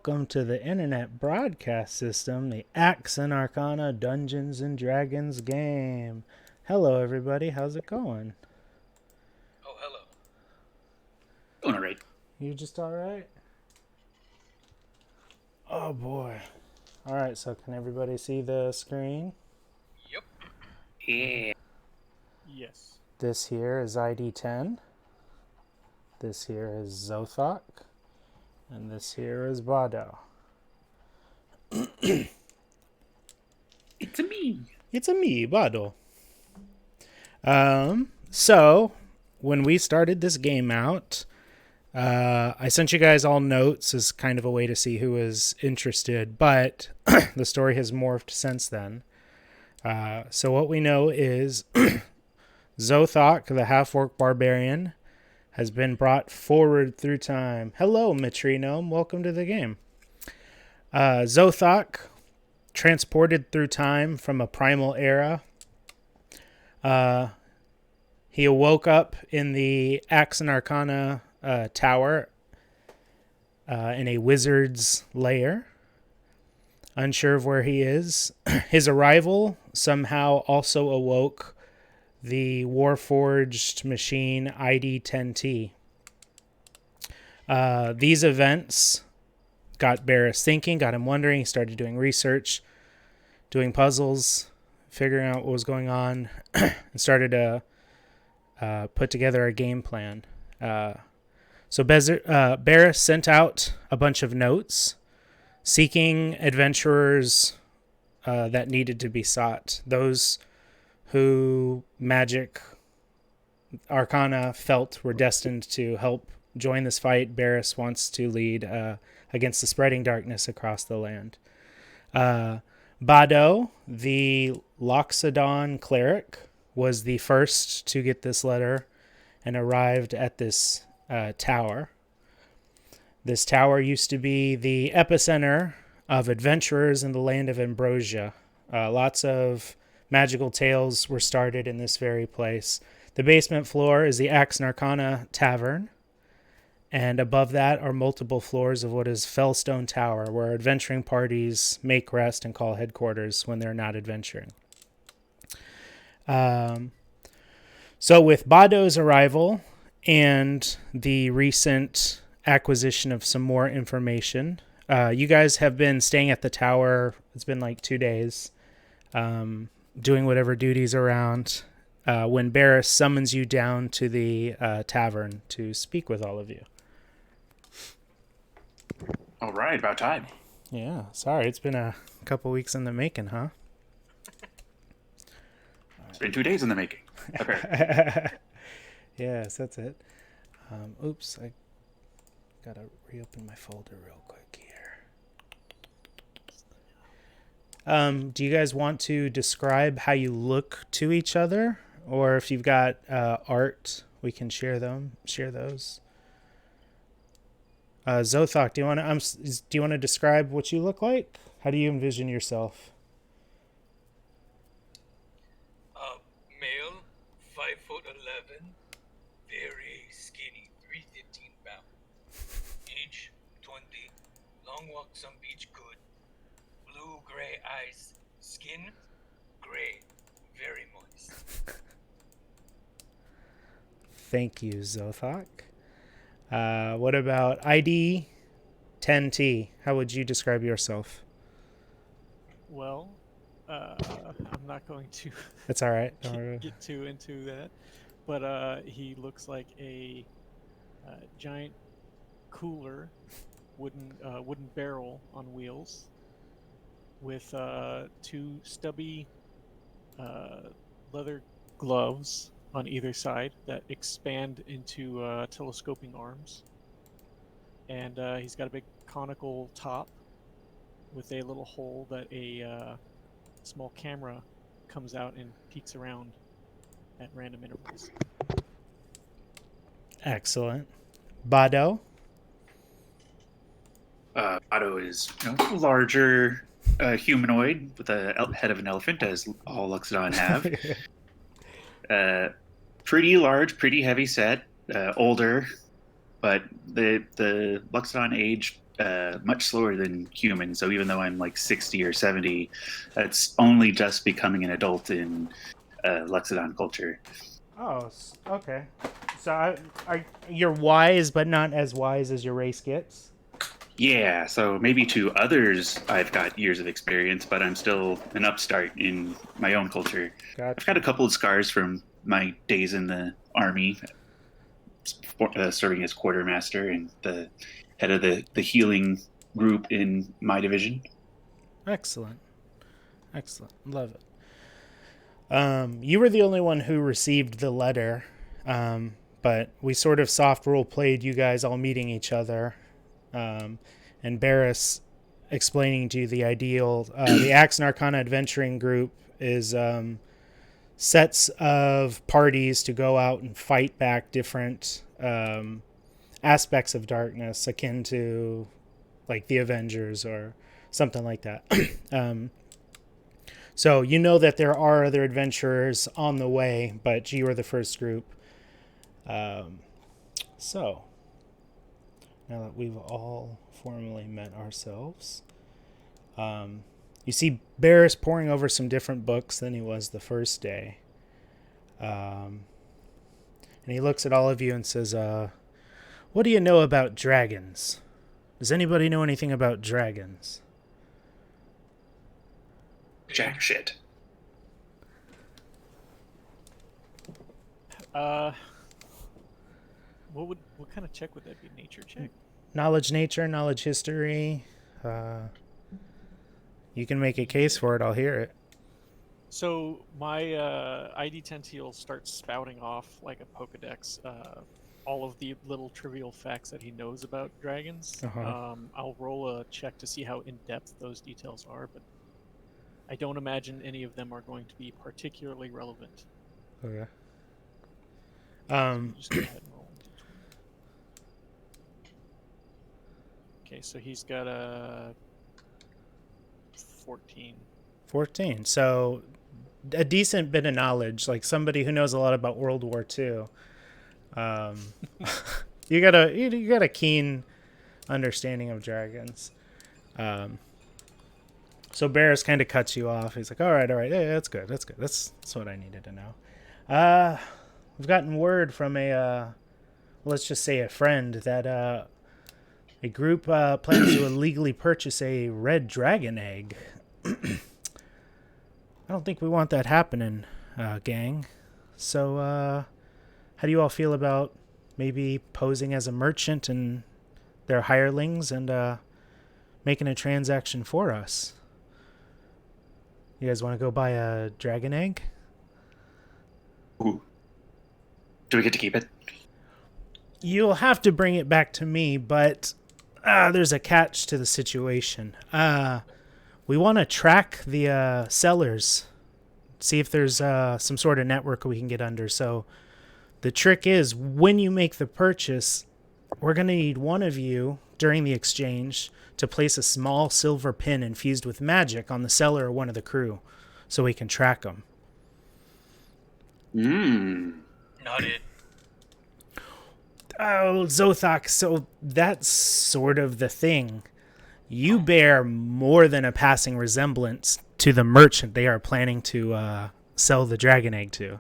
welcome to the internet broadcast system, the Axe+Arcana Dungeons and Dragons game. Hello, everybody. How's it going? Oh, hello. Going all right. You just all right? Oh, boy. All right, so can everybody see the screen? Yep. Yeah. Yes. This here is ID 10. This here is Zothok. And this here is Bado. It's a me. It's a me, Bado. So, when we started this game out, I sent you guys all notes as kind of a way to see who was interested, but the story has morphed since then. So what we know is Zothok, the half-orc barbarian, has been brought forward through time. Hello, Metronome. Welcome to the game. Zothok, transported through time from a primal era. He awoke up in the Axe+Arcana tower in a wizard's lair. Unsure of where he is. His arrival somehow also awoke the Warforged machine ID-10T. These events got Barris thinking, got him wondering. He started doing research, doing puzzles, figuring out what was going on, and started to put together a game plan. So Barris sent out a bunch of notes seeking adventurers that needed to be sought. Those who Magic Arcana felt were destined to help join this fight Barris wants to lead against the spreading darkness across the land. Bado, the Loxodon cleric, was the first to get this letter and arrived at this tower. This tower used to be the epicenter of adventurers in the land of Ambrosia. Lots of magical tales were started in this very place. The basement floor is the Axe+Arcana Tavern, and above that are multiple floors of what is Fellstone Tower, where adventuring parties make rest and call headquarters when they're not adventuring. So with Bado's arrival and the recent acquisition of some more information, you guys have been staying at the tower. It's been like 2 days, doing whatever duties around, when Barris summons you down to the tavern to speak with all of you. All right, about time. Yeah, sorry, it's been a couple weeks in the making, huh? It's been 2 days in the making. Okay. Yes, that's it. Oops, I gotta reopen my folder real quick here. Do you guys want to describe how you look to each other, or if you've got art, we can share those. Zothok, do you want to describe what you look like? How do you envision yourself? Male, 5'11", very skinny, 315 pounds. Age 20, long walks on beach good. Blue-gray eyes, skin gray, very moist. Thank you, Zothok. What about ID 10T? How would you describe yourself? Well, I'm not going to That's all right. get too into that, but he looks like a giant cooler, wooden barrel on wheels, with two stubby leather gloves on either side that expand into telescoping arms. And he's got a big conical top with a little hole that a small camera comes out and peeks around at random intervals. Excellent. Bado? Otto is a larger humanoid with the head of an elephant, as all Luxodon have. Pretty large, pretty heavy set, older, but the Luxodon age much slower than humans. So even though I'm like 60 or 70, that's only just becoming an adult in Luxodon culture. Oh, okay. So you're wise, but not as wise as your race gets. Yeah, so maybe to others I've got years of experience, but I'm still an upstart in my own culture. I've got a Gotcha. couple of scars from my days in the army, serving as quartermaster and the head of the healing group in my division. Excellent. Excellent. Love it. You were the only one who received the letter, but we sort of soft role played you guys all meeting each other, and Barris explaining to you the ideal. The Axe+Arcana adventuring group is sets of parties to go out and fight back different aspects of darkness, akin to like the Avengers or something like that. So you know that there are other adventurers on the way, but you are the first group. So now that we've all formally met ourselves, you see Barris poring over some different books than he was the first day. And he looks at all of you and says, what do you know about dragons? Does anybody know anything about dragons? Jack shit. What kind of check would that be? Nature check? Knowledge nature, knowledge history. You can make a case for it, I'll hear it. So my ID10T will start spouting off like a Pokedex, all of the little trivial facts that he knows about dragons. I'll roll a check to see how in-depth those details are, but I don't imagine any of them are going to be particularly relevant. Okay. Just go ahead and roll. Okay, so he's got a 14. 14. So a decent bit of knowledge, like somebody who knows a lot about World War II. You got a keen understanding of dragons. So Barris kind of cuts you off. He's like, all right, yeah, that's good. That's what I needed to know. We've gotten word from let's just say a friend that a group plans to illegally purchase a red dragon egg. I don't think we want that happening, gang. So, how do you all feel about maybe posing as a merchant and their hirelings and making a transaction for us? You guys want to go buy a dragon egg? Ooh. Do we get to keep it? You'll have to bring it back to me, but there's a catch to the situation. We want to track the sellers, see if there's some sort of network we can get under. So the trick is, when you make the purchase, we're going to need one of you during the exchange to place a small silver pin infused with magic on the seller or one of the crew so we can track them. Noted. Oh, Zothak, so that's sort of the thing. You bear more than a passing resemblance to the merchant they are planning to sell the dragon egg to.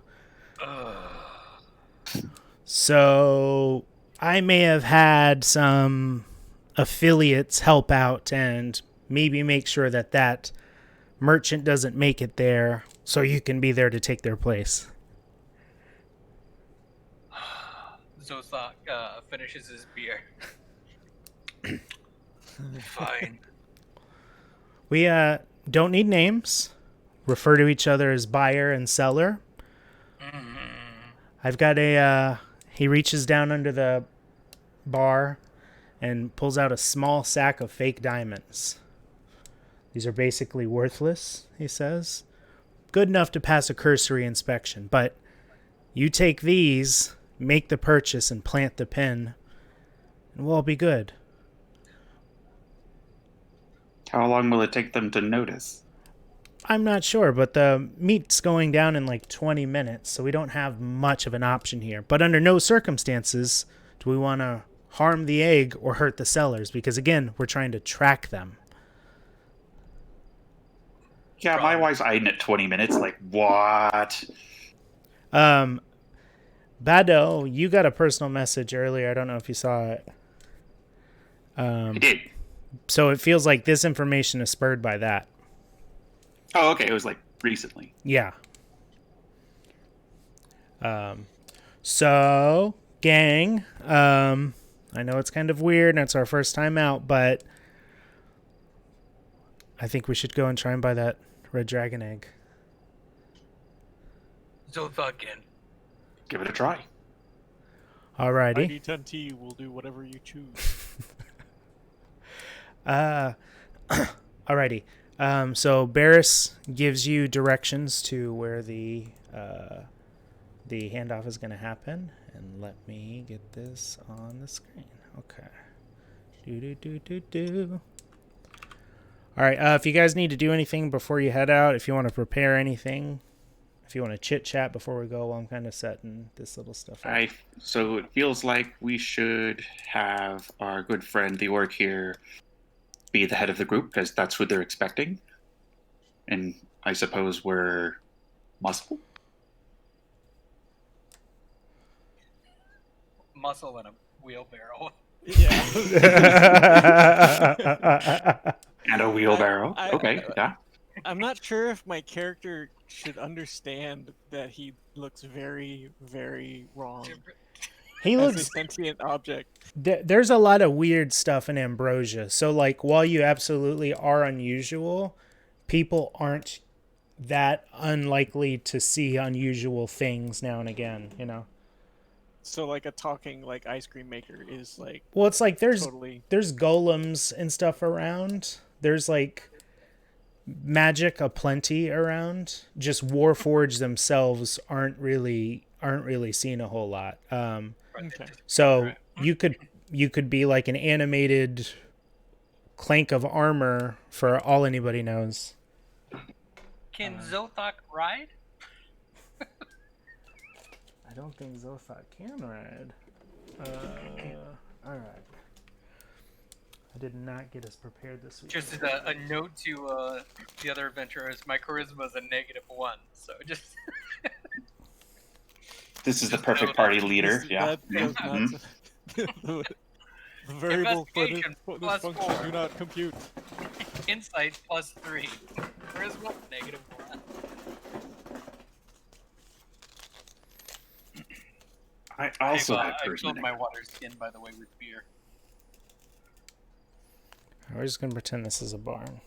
So I may have had some affiliates help out and maybe make sure that merchant doesn't make it there, so you can be there to take their place. Zothak finishes his beer. Fine. We don't need names. Refer to each other as buyer and seller. I've got he reaches down under the bar and pulls out a small sack of fake diamonds. These are basically worthless, he says. Good enough to pass a cursory inspection, but you take these, make the purchase, and plant the pin, and we'll all be good. How long will it take them to notice? I'm not sure, but the meet's going down in like 20 minutes, so we don't have much of an option here. But under no circumstances do we want to harm the egg or hurt the sellers, because again, we're trying to track them. Yeah, my wife's eyeing at 20 minutes. Like, what? Bado, you got a personal message earlier. I don't know if you saw it. I did. So it feels like this information is spurred by that. Oh, okay. It was like recently. Yeah. So, gang, I know it's kind of weird and it's our first time out, but I think we should go and try and buy that red dragon egg. Zothakin. Give it a try. Alrighty. ID10T will do whatever you choose. Alrighty. So Barris gives you directions to where the handoff is going to happen, and let me get this on the screen. Okay. All right. If you guys need to do anything before you head out, if you want to prepare anything, if you want to chit chat before we go, while I'm kind of setting this little stuff up. So it feels like we should have our good friend the orc here be the head of the group, because that's what they're expecting. And I suppose we're muscle. Muscle in a wheelbarrow. Yeah. And a wheelbarrow. I- Okay, yeah. I'm not sure if my character should understand that he looks very, very wrong He as a looks. sentient object. There's a lot of weird stuff in Ambrosia. So, like, while you absolutely are unusual, people aren't that unlikely to see unusual things now and again, you know? So, like, a talking, like, ice cream maker is, like, Well, it's like there's totally... golems and stuff around. There's, like, magic aplenty around. Just Warforged themselves aren't really seen a whole lot. Okay. So you could be like an animated clank of armor for all anybody knows. Can Zothak ride? I don't think Zothak can ride. All right. I did not get us prepared this week. Just a note to the other adventurers, my charisma is a -1, so just... This is the perfect party leader. Yeah. That does Mhm. not... the variable for this, Investigation for this plus function 4. do not compute. Insight +3. Charisma -1. I also have I filled charisma. my water skin, by the way, with beer. We're just gonna pretend this is a barn.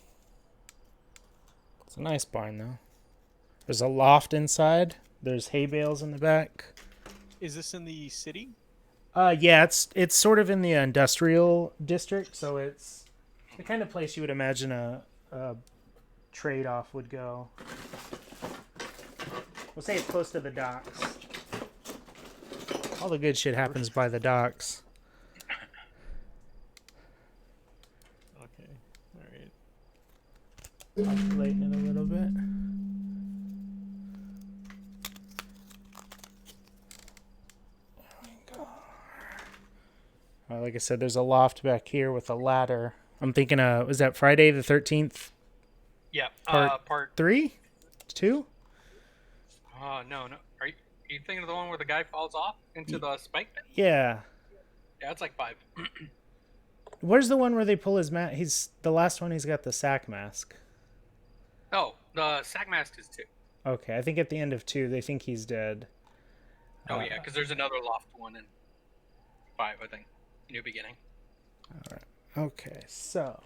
It's a nice barn though. There's a loft inside. There's hay bales in the back. Is this in the city? Yeah, it's sort of in the industrial district, so it's the kind of place you would imagine a trade-off would go. We'll say it's close to the docks. All the good shit happens by the docks. Okay, alright. Populating it a little bit. Like I said, there's a loft back here with a ladder. I'm thinking, was that Friday the 13th? Yeah, Part 3? 2? No. Are you thinking of the one where the guy falls off into the spike pit? Yeah. Yeah, it's like 5. Where's the one where they pull his mask? He's the last one. He's got the sack mask. Oh, the sack mask is 2. Okay, I think at the end of 2, they think he's dead. Oh yeah, because there's another loft one in 5, I think. New beginning. All right. Okay, so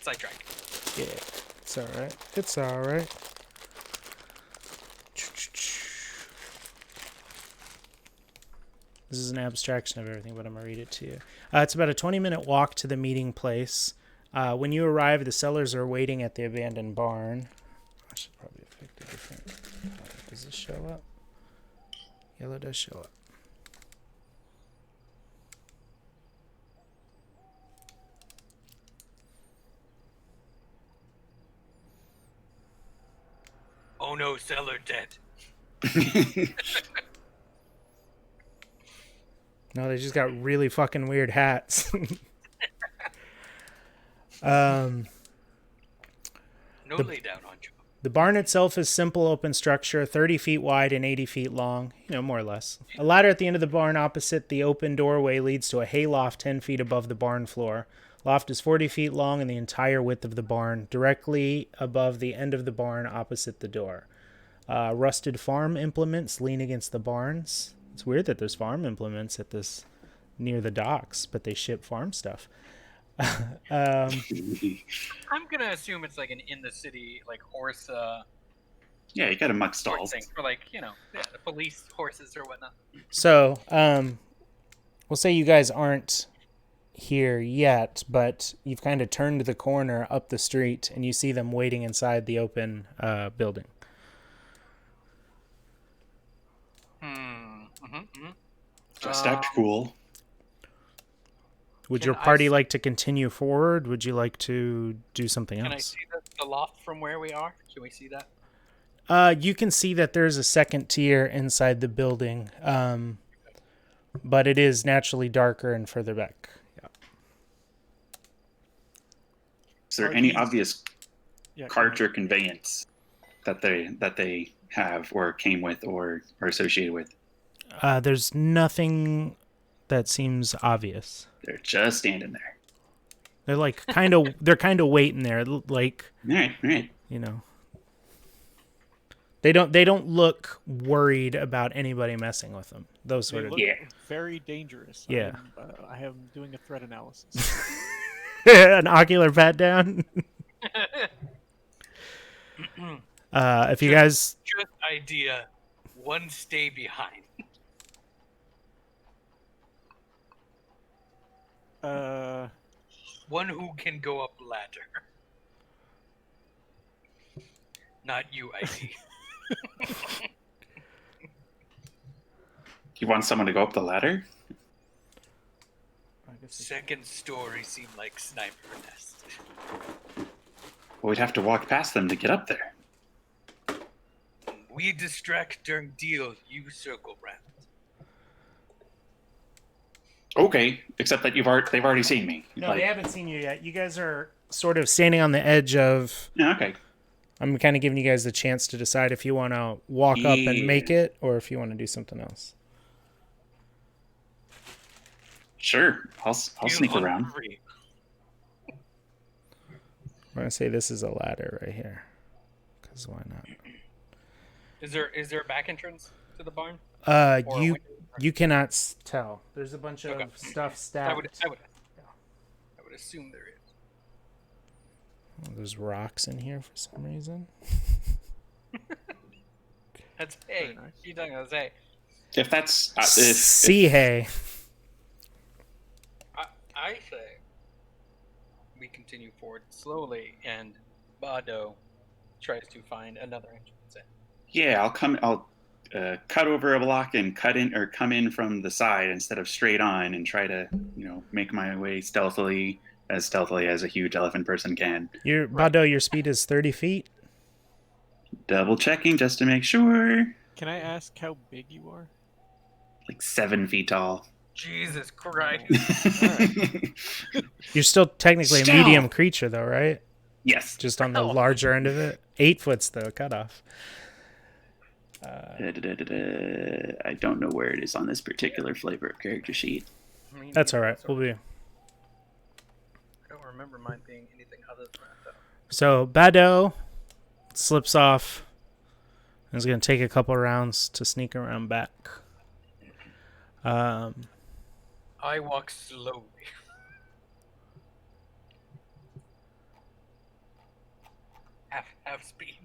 Sidetrack. yeah, it's all right. It's all right. This is an abstraction of everything, but I'm going to read it to you. It's about a 20-minute walk to the meeting place. When you arrive, the sellers are waiting at the abandoned barn. I should probably have picked a different color. Does this show up? Yellow does show up. Oh no, seller dead. No, they just got really fucking weird hats. No lay down on you. The barn itself is simple open structure, 30 feet wide and 80 feet long, more or less. A ladder at the end of the barn opposite the open doorway leads to a hay loft 10 feet above the barn floor. Loft is 40 feet long and the entire width of the barn, directly above the end of the barn opposite the door. Rusted farm implements lean against the barns. It's weird that there's farm implements at this near the docks, but they ship farm stuff. I'm gonna assume it's like an in the city like horse. Yeah, you got a muck Horse stall. thing for like the police horses or whatnot. So, we'll say you guys aren't here yet, but you've kind of turned the corner up the street and you see them waiting inside the open building. Just act cool. Would Can your I party s- like to continue forward? Would you like to do something Can I else? see the loft from where we are? Can we see that? You can see that there's a second tier inside the building, but it is naturally darker and further back. Yeah. Is there Are any these- obvious Yeah, go cart ahead. or conveyance that they have or came with or are associated with? There's nothing that seems obvious. They're just standing there. They're like kind of waiting there, like, All right. They don't look worried about anybody messing with them. Those They sort of. look Yeah. very dangerous. Yeah. I am doing a threat analysis. An ocular pat down. If you guys, Just idea. One stay behind. One who can go up ladder. Not you, ID. You want someone to go up the ladder? Second story seemed like sniper nest. Well, we'd have to walk past them to get up there. We distract during deals. You circle round. Okay, except that they've already seen me. no, they haven't seen you yet. You guys are sort of standing on the edge of. Yeah, okay. I'm kind of giving you guys the chance to decide if you want to walk up and Yeah. make it, or if you want to do something else. Sure, I'll sneak around. Hungry. I'm gonna say this is a ladder right here, because why not? Is there a back entrance to the barn? Or a You window? you cannot tell. There's a bunch of Okay. stuff I stacked. would assume there is. Oh, there's rocks in here for some reason. That's hay. Very nice. You talking about hay? If that's if Sea hay. I say we continue forward slowly, and Bado tries to find another entrance in. yeah, I'll cut over a block and come in from the side instead of straight on and try to make my way stealthily as a huge elephant person can. Bado, your speed is 30 feet. Double checking just to make sure. Can I ask how big you are? Like 7 feet tall. Jesus Christ! You're still technically a Still. medium creature, though, right? Yes. Just on the Oh. larger end of it. 8 foot's the cutoff. I don't know where it is on this particular flavor of character sheet. I mean, That's all right. We'll be. I don't remember mine being anything other than that, though. So Bado slips off and is going to take a couple rounds to sneak around back. I walk slowly. half speed.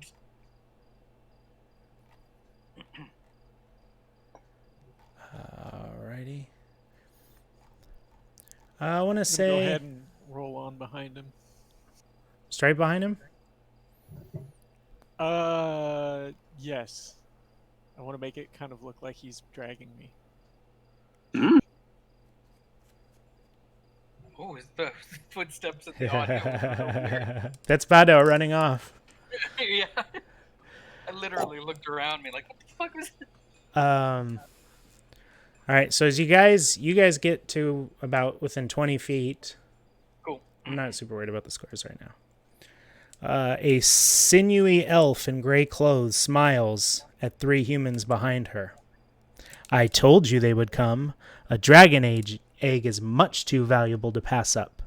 Alrighty. I want to Go say ahead and roll on behind him. straight behind him. Yes. I want to make it kind of look like he's dragging me. Oh, is the footsteps in the audio a little weird? That's Bado running off. Yeah. I literally looked around me like, what the fuck was that? All right, so as you guys get to about within 20 feet. Cool. I'm not super worried about the scores right now. A sinewy elf in gray clothes smiles at 3 humans behind her. I told you they would come. A dragon egg is much too valuable to pass up.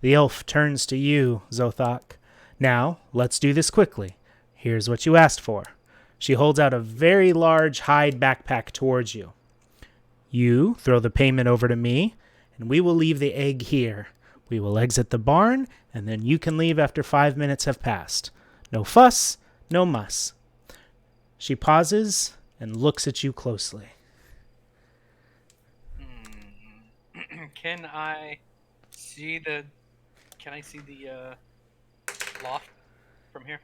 The elf turns to you, Zothak. Now, let's do this quickly. Here's what you asked for. She holds out a very large hide backpack towards you. You throw the payment over to me, and we will leave the egg here. We will exit the barn, and then you can leave after 5 minutes have passed. No fuss, no muss. She pauses and looks at you closely. Can I see the loft from here?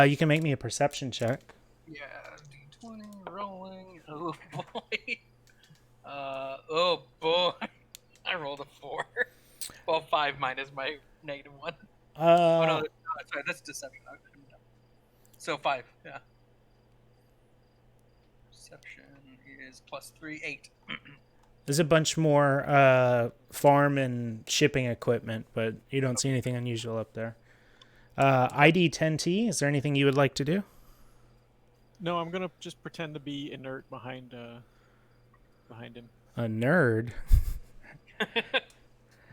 You can make me a perception check. Yeah, D20 rolling. Oh boy. Oh boy. I rolled a 4. Well, 5 minus my -1. Oh no, sorry, that's deception. So 5, yeah. Perception is +3, 8. There's a bunch more farm and shipping equipment, but you don't see anything unusual up there. ID 10T, is there anything you would like to do? No, I'm gonna just pretend to be inert behind him. A nerd?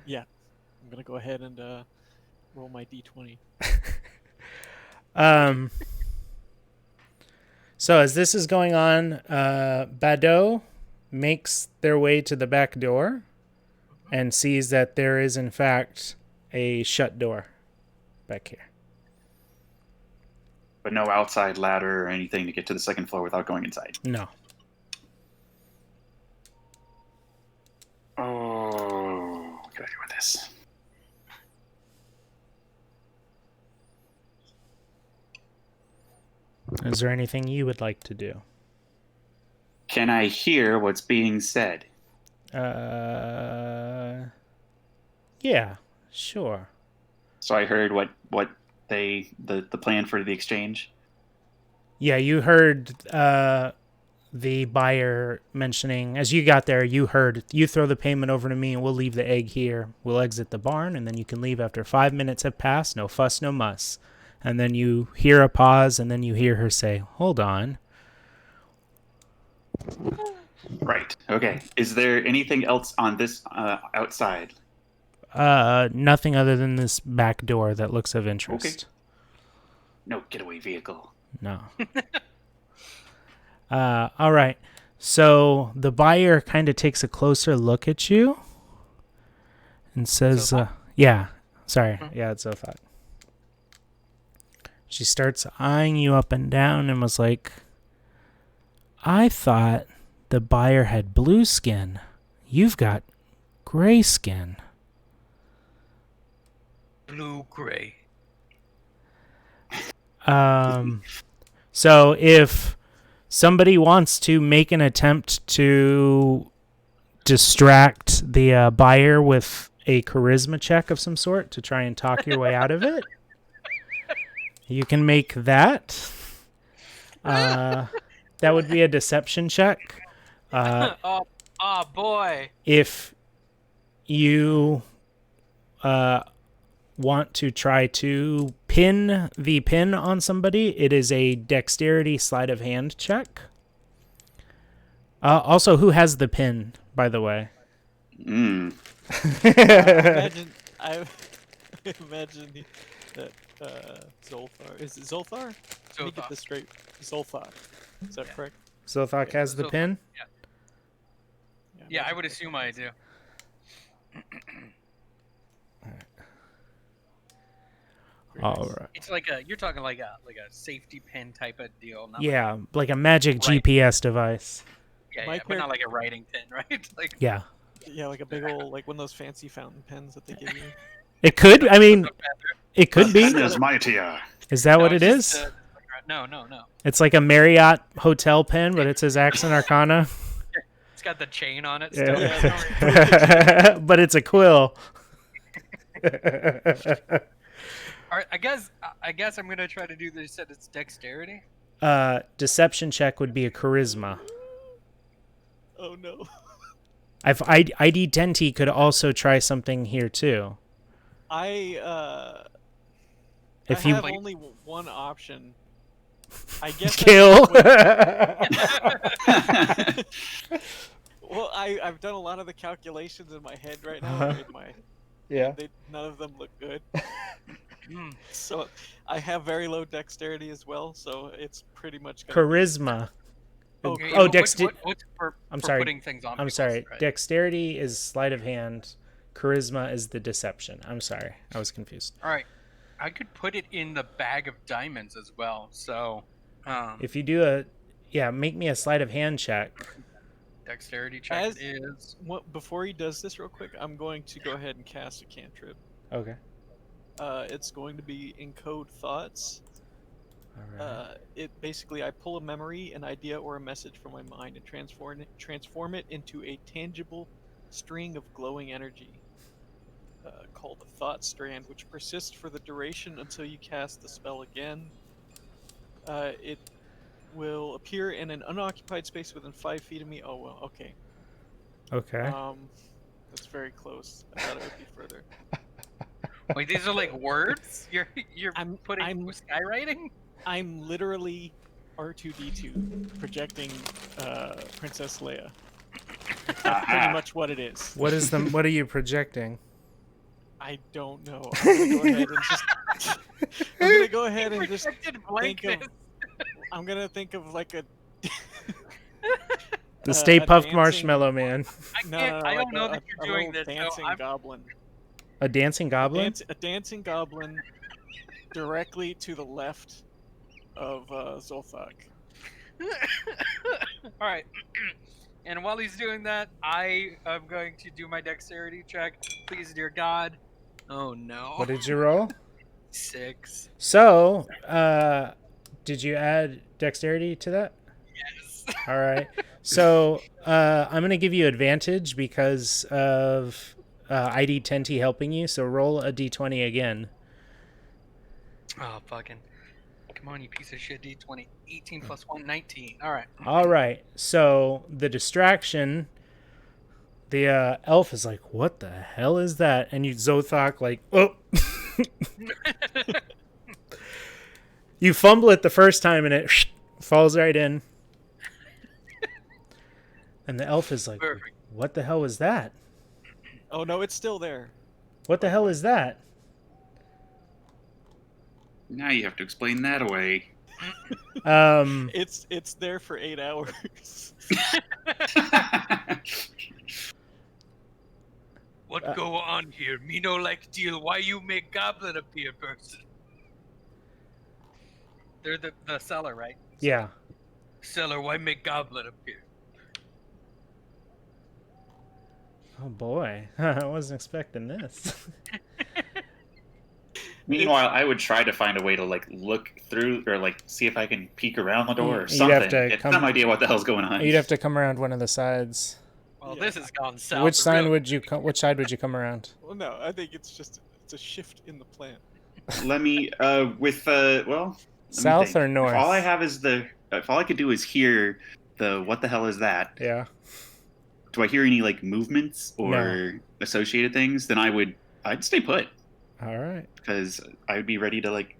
Yeah, I'm gonna go ahead and roll my d20. So as this is going on, Badeau makes their way to the back door and sees that there is in fact a shut door back here. But no outside ladder or anything to get to the second floor without going inside. No. Oh, what can I do with this? Is there anything you would like to do? Can I hear what's being said? Yeah, sure. So I heard what the plan for the exchange. Yeah, you heard the buyer mentioning, as you got there, you throw the payment over to me and we'll leave the egg here. We'll exit the barn and then you can leave after 5 minutes have passed. No fuss, no muss. And then you hear a pause and then you hear her say, hold on. Right. Okay. Is there anything else on this outside? Nothing other than this back door that looks of interest. Okay. No getaway vehicle. No. All right. So the buyer kind of takes a closer look at you and says, yeah, sorry. Yeah, it's Zothak. She starts eyeing you up and down and was like, I thought the buyer had blue skin. You've got gray skin. Blue-gray. So if somebody wants to make an attempt to distract the buyer with a charisma check of some sort to try and talk your way out of it, you can make that. That would be a deception check. Oh boy. If you want to try to pin the pin on somebody, it is a dexterity sleight of hand check. Also, who has the pin, by the way? I imagine that Zolthar. Is it Zolthar? Let me get this straight. Zolthar. Is that correct? Zothak has the pin? Yeah, I would assume I do. All right. It's like you're talking like a safety pin type of deal. Not Yeah, like a magic Right. GPS device. But not like a writing pin, right? Like Yeah. Yeah, like a big old, like one of those fancy fountain pens that they give you. It could, I mean, it could be. Is mightier. Is that what it it's is? just, no. It's like a Marriott hotel pen, but it says Axe+Arcana. It's got the chain on it. Yeah. Still. But it's a quill. All right, I guess I'm gonna try to do this. You said it's dexterity. Deception check would be a charisma. Oh no. ID Denti could also try something here too. I If you have only one option. I guess kill. Well, I've done a lot of the calculations in my head right now. Uh-huh. Yeah. None of them look good. So I have very low dexterity as well. So it's pretty much gonna Charisma. Oh, Yeah, Oh, what's for I'm for sorry. putting things on I'm people's, sorry. right? Dexterity is sleight of hand. Charisma is the deception. I'm sorry. I was confused. All right. I could put it in the bag of diamonds as well. So, If you do make me a sleight of hand check. dexterity check As- is. Before he does this real quick, I'm going to go ahead and cast a cantrip. Okay. It's going to be Encode Thoughts. All right. It basically, I pull a memory, an idea, or a message from my mind and transform it into a tangible string of glowing energy called a Thought Strand, which persists for the duration until you cast the spell again. It will appear in an unoccupied space within 5 feet of me. Oh well, okay. Okay. That's very close. I thought it would be further. Wait, these are like words? You're I'm skywriting? I'm literally R2D2 projecting Princess Leia. That's pretty much what it is. What are you projecting? I don't know. I'm gonna go ahead and just Projected think of. blankness. I'm gonna think of like a. The Stay a Puft dancing- Marshmallow Man. I don't know that you're doing little this. dancing So I'm, goblin. A dancing goblin? A dancing goblin directly to the left of Zolthak. All right. And while he's doing that, I am going to do my dexterity check. Please, dear God. Oh no. What did you roll? 6. So, did you add dexterity to that? Yes. All right. So, I'm going to give you advantage because of ID Tenti helping you. So, roll a d20 again. Oh, fucking. Come on, you piece of shit. D20. 18 plus 1, 19. All right. All right. So, the distraction, the elf is like, what the hell is that? And you, Zothok, like, oh. You fumble it the first time and it falls right in. And the elf is like, Perfect. what the hell was that? Oh no, it's still there. What the hell is that? Now you have to explain that away. It's there for 8 hours. What go on here? Me no like deal. Why you make goblin appear, person? They're the seller, right? Yeah. Seller, why make goblin appear? Oh boy, I wasn't expecting this. Meanwhile, I would try to find a way to like look through or like see if I can peek around the door or You'd something. have to Get come- some idea what the hell's going on. You'd have to come around one of the sides. Well, Yeah. this has gone south. Which side real- would you come? Which side would you come around? Well, no, I think it's a shift in the plan. Let me with well. let me South think. or north? If all I have is if all I could do is hear the what the hell is that? Yeah. Do I hear any like movements or associated things? Then I'd stay put All right. because I would be ready to like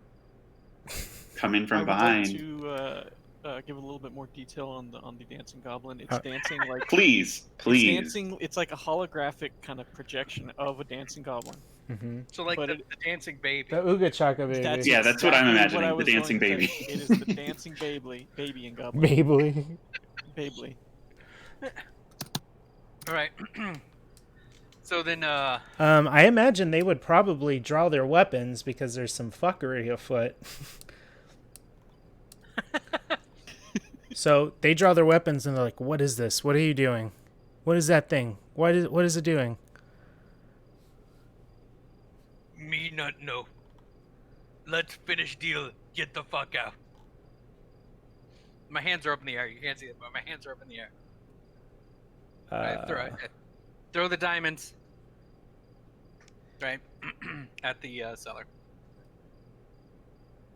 come in I from would behind. like to give a little bit more detail on the dancing goblin. It's dancing like Please. It's dancing. It's like a holographic kind of projection of a dancing goblin. Mm-hmm. So like But the dancing baby. The Ooga Chaka baby. Yeah, that's what I'm exactly imagining, I the was dancing going to baby. say. It is the dancing baby and goblin. Mabley. Babley. All right. So then, I imagine they would probably draw their weapons because there's some fuckery afoot. So they draw their weapons and they're like, "What is this? What are you doing? What is that thing? What is it doing?" me not know. Let's finish deal. Get the fuck out. My hands are up in the air. You can't see it, but my hands are up in the air. Right, throw the diamonds. Right at the seller.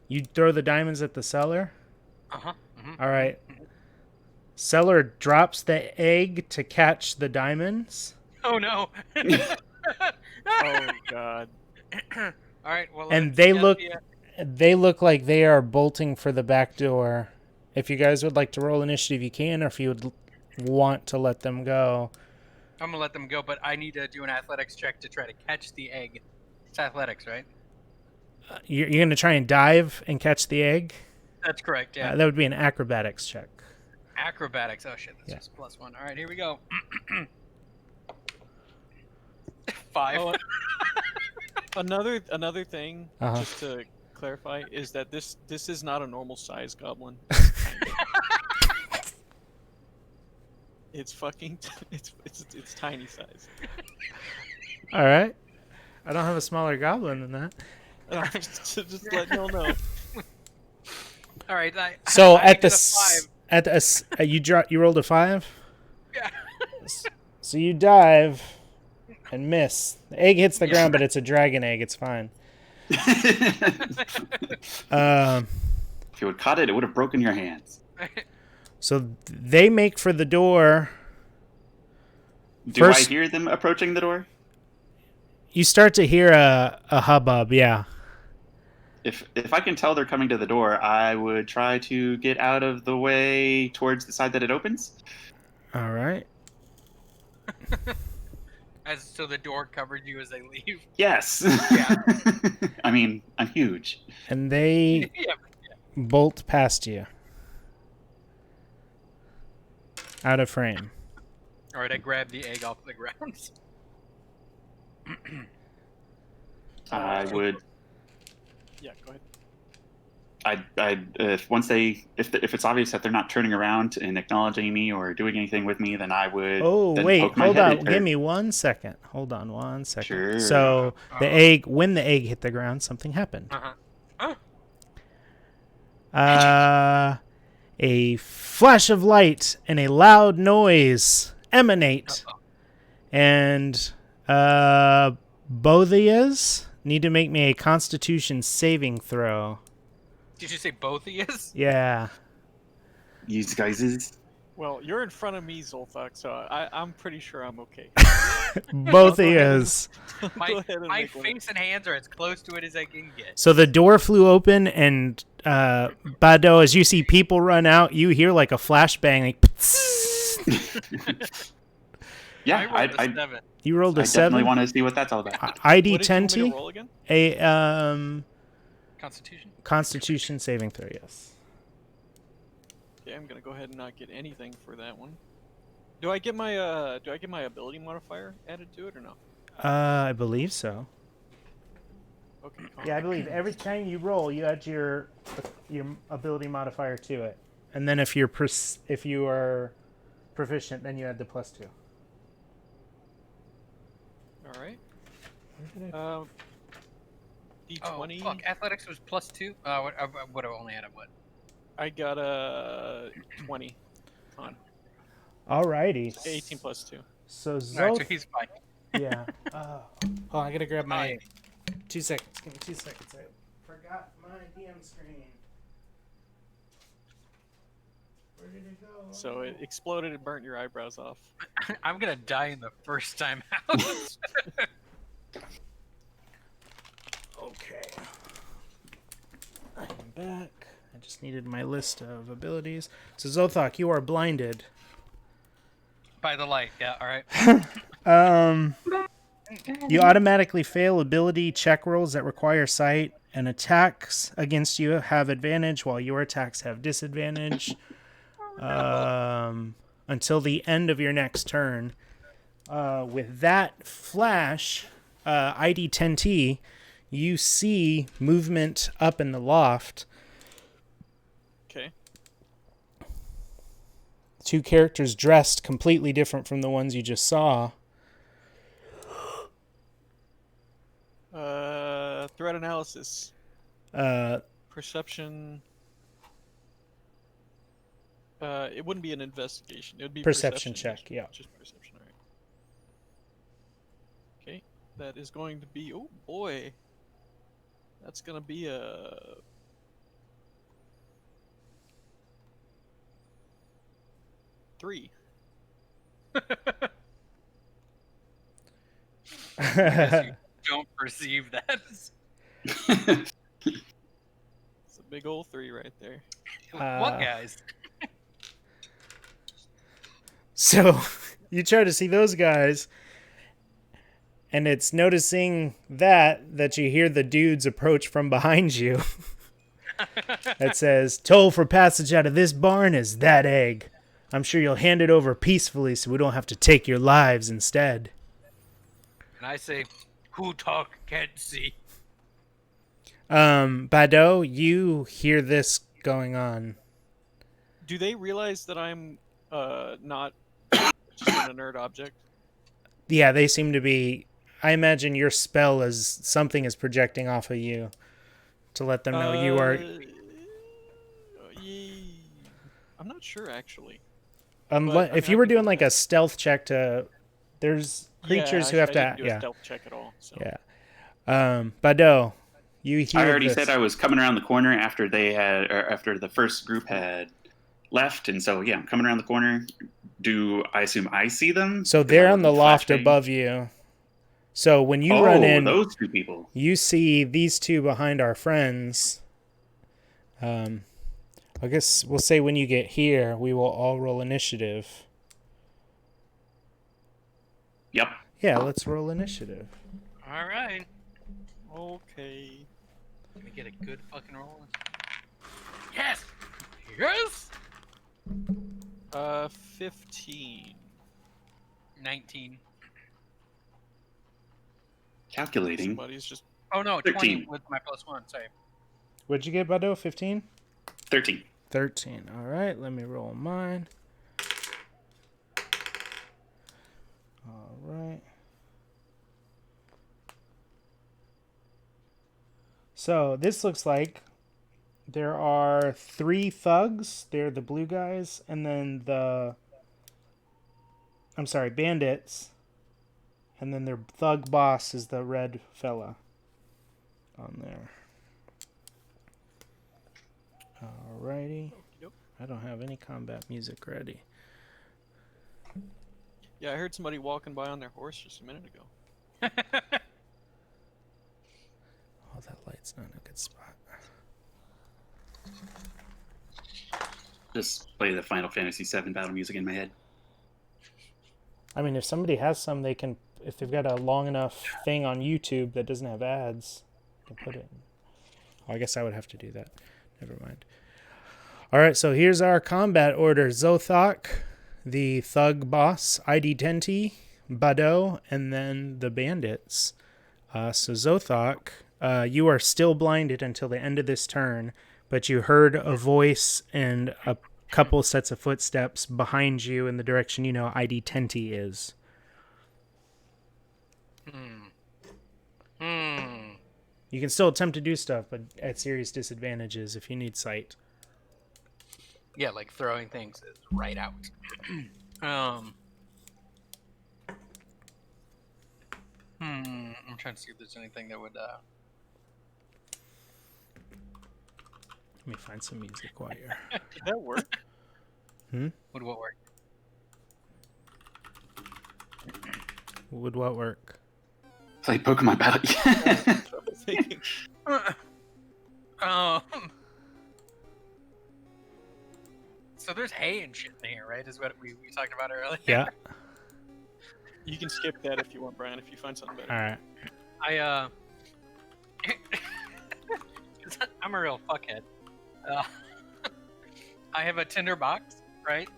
You throw the diamonds at the seller. Uh huh. All right. Seller drops the egg to catch the diamonds. Oh no. Oh god. All right. Well, And let's they get look the, they look like they are bolting for the back door. If you guys would like to roll initiative, you can, or if you would want to let them go. I'm gonna let them go, but I need to do an athletics check to try to catch the egg. It's athletics, right? You're going to try and dive and catch the egg? That's correct. Yeah. That would be an acrobatics check. Acrobatics. Oh shit, that's Yeah. just +1. All right, here we go. 5. Oh, another thing, Uh-huh. just to clarify, is that this is not a normal size goblin. It's fucking it's tiny size. All right. I don't have a smaller goblin than that. Just let y'all know. All right. So I at did the a 5. you rolled a 5? Yeah. So you dive and miss. The egg hits the ground, but it's a dragon egg. It's fine. If you had caught it, it would have broken your hands. So they make for the door. Do First- I hear them approaching the door? You start to hear a hubbub, yeah. If I can tell they're coming to the door, I would try to get out of the way towards the side that it opens. All right. So the door covered you as they leave. Yes. Yeah. I mean, I'm huge. And they Yeah. bolt past you. Out of frame. All right. I grabbed the egg off the ground. I would. Yeah, go ahead. If it's obvious that they're not turning around and acknowledging me or doing anything with me, then I would. Oh, then wait. poke my Hold head on. in- Give me 1 second. Hold on 1 second. Sure. So when the egg hit the ground, something happened. A flash of light and a loud noise emanate. And both of yous need to make me a Constitution saving throw. Did you say both of yous? Yeah. These guys is. Well, you're in front of me, Zolthak, so I'm pretty sure I'm okay. Both of Go ahead. yous. Go My ahead and make one. face and hands are as close to it as I can get. So the door flew open, and Bado, as you see people run out, you hear like a flashbang. Like, Yeah, I rolled a 7. you rolled a I definitely 7. want to see what that's all about. ID What did you want me to 10T, roll again? a Constitution. Constitution saving throw. Yes. Okay, I'm gonna go ahead and not get anything for that one. Do I get my ability modifier added to it or no? I believe so. Okay. Yeah, I believe every time you roll, you add your ability modifier to it, and then if you are proficient, then you add the +2. All right. Oh, D20. Oh, fuck. Athletics was +2. What would I only add? What? I got a 20 on. Alrighty. 18 plus 2. So All right, so Zoth, he's fine. yeah. Oh, I gotta grab my 2 seconds. Give me 2 seconds. I forgot my DM screen. Where did it go? So it exploded and burnt your eyebrows off. I'm gonna die in the first time out. Okay. I'm back. I just needed my list of abilities. So Zothak, you are blinded. By the light. Yeah. All right. You automatically fail ability check rolls that require sight, and attacks against you have advantage while your attacks have disadvantage until the end of your next turn. With that flash, ID 10T, you see movement up in the loft. Okay. 2 characters dressed completely different from the ones you just saw. Threat analysis. Perception. It wouldn't be an investigation. It would be Perception check, yeah. Just perception, alright. Okay, that is going to be. Oh boy. That's gonna be a 3. Because you don't perceive that. It's a big old 3 right there. What guys? So you try to see those guys, and it's noticing that you hear the dudes approach from behind you. That says, "Toll for passage out of this barn is that egg. I'm sure you'll hand it over peacefully so we don't have to take your lives instead." And I say, who talk can't see. Bado, you hear this going on. Do they realize that I'm not just an inert object? Yeah, they seem to be. I imagine your spell is something is projecting off of you to let them know you are. I'm not sure actually. Unless, if you were doing like a stealth check to, there's creatures who have to. I didn't do a stealth check at all. So. Yeah. Bado, you hear. I already this. said I was coming around the corner after after the first group had left, and so yeah, I'm coming around the corner. Do I assume I see them? So they're on the loft above you. So when you run in, those two people, you see these two behind our friends. I guess we'll say when you get here, we will all roll initiative. Yep. Yeah, let's roll initiative. All right. Okay. Let me get a good fucking roll. Yes! Yes! 15. 19. Calculating. Somebody's just... Oh no, 13. 20 with my +1, sorry. What'd you get, Bado? 15? 13. 13. All right, let me roll mine. All right. So this looks like there are 3 thugs. They're the blue guys, and then bandits. And then their thug boss is the red fella on there. Alrighty. Yep. I don't have any combat music ready. Yeah, I heard somebody walking by on their horse just a minute ago. Oh, that light's not in a good spot. Just play the Final Fantasy VII battle music in my head. I mean, if somebody has some, they can. If they've got a long enough thing on YouTube that doesn't have ads, they can put it in. Oh, I guess I would have to do that. Never mind. All right, so here's our combat order. Zothok, the thug boss, ID Tenti, Bado, and then the bandits. So Zothok, you are still blinded until the end of this turn, but you heard a voice and a couple sets of footsteps behind you in the direction you know ID Tenti is. You can still attempt to do stuff, but at serious disadvantages if you need sight. Yeah, like throwing things is right out. I'm trying to see if there's anything that would Let me find some music while you're... Did that work? would what work? Would what work? Play Pokemon Battle. Thinking. So there's hay and shit in here, right? Is what we talked about earlier. Yeah. You can skip that if you want, Brian, if you find something better. All right. I'm a real fuckhead. I have a tinder box, right?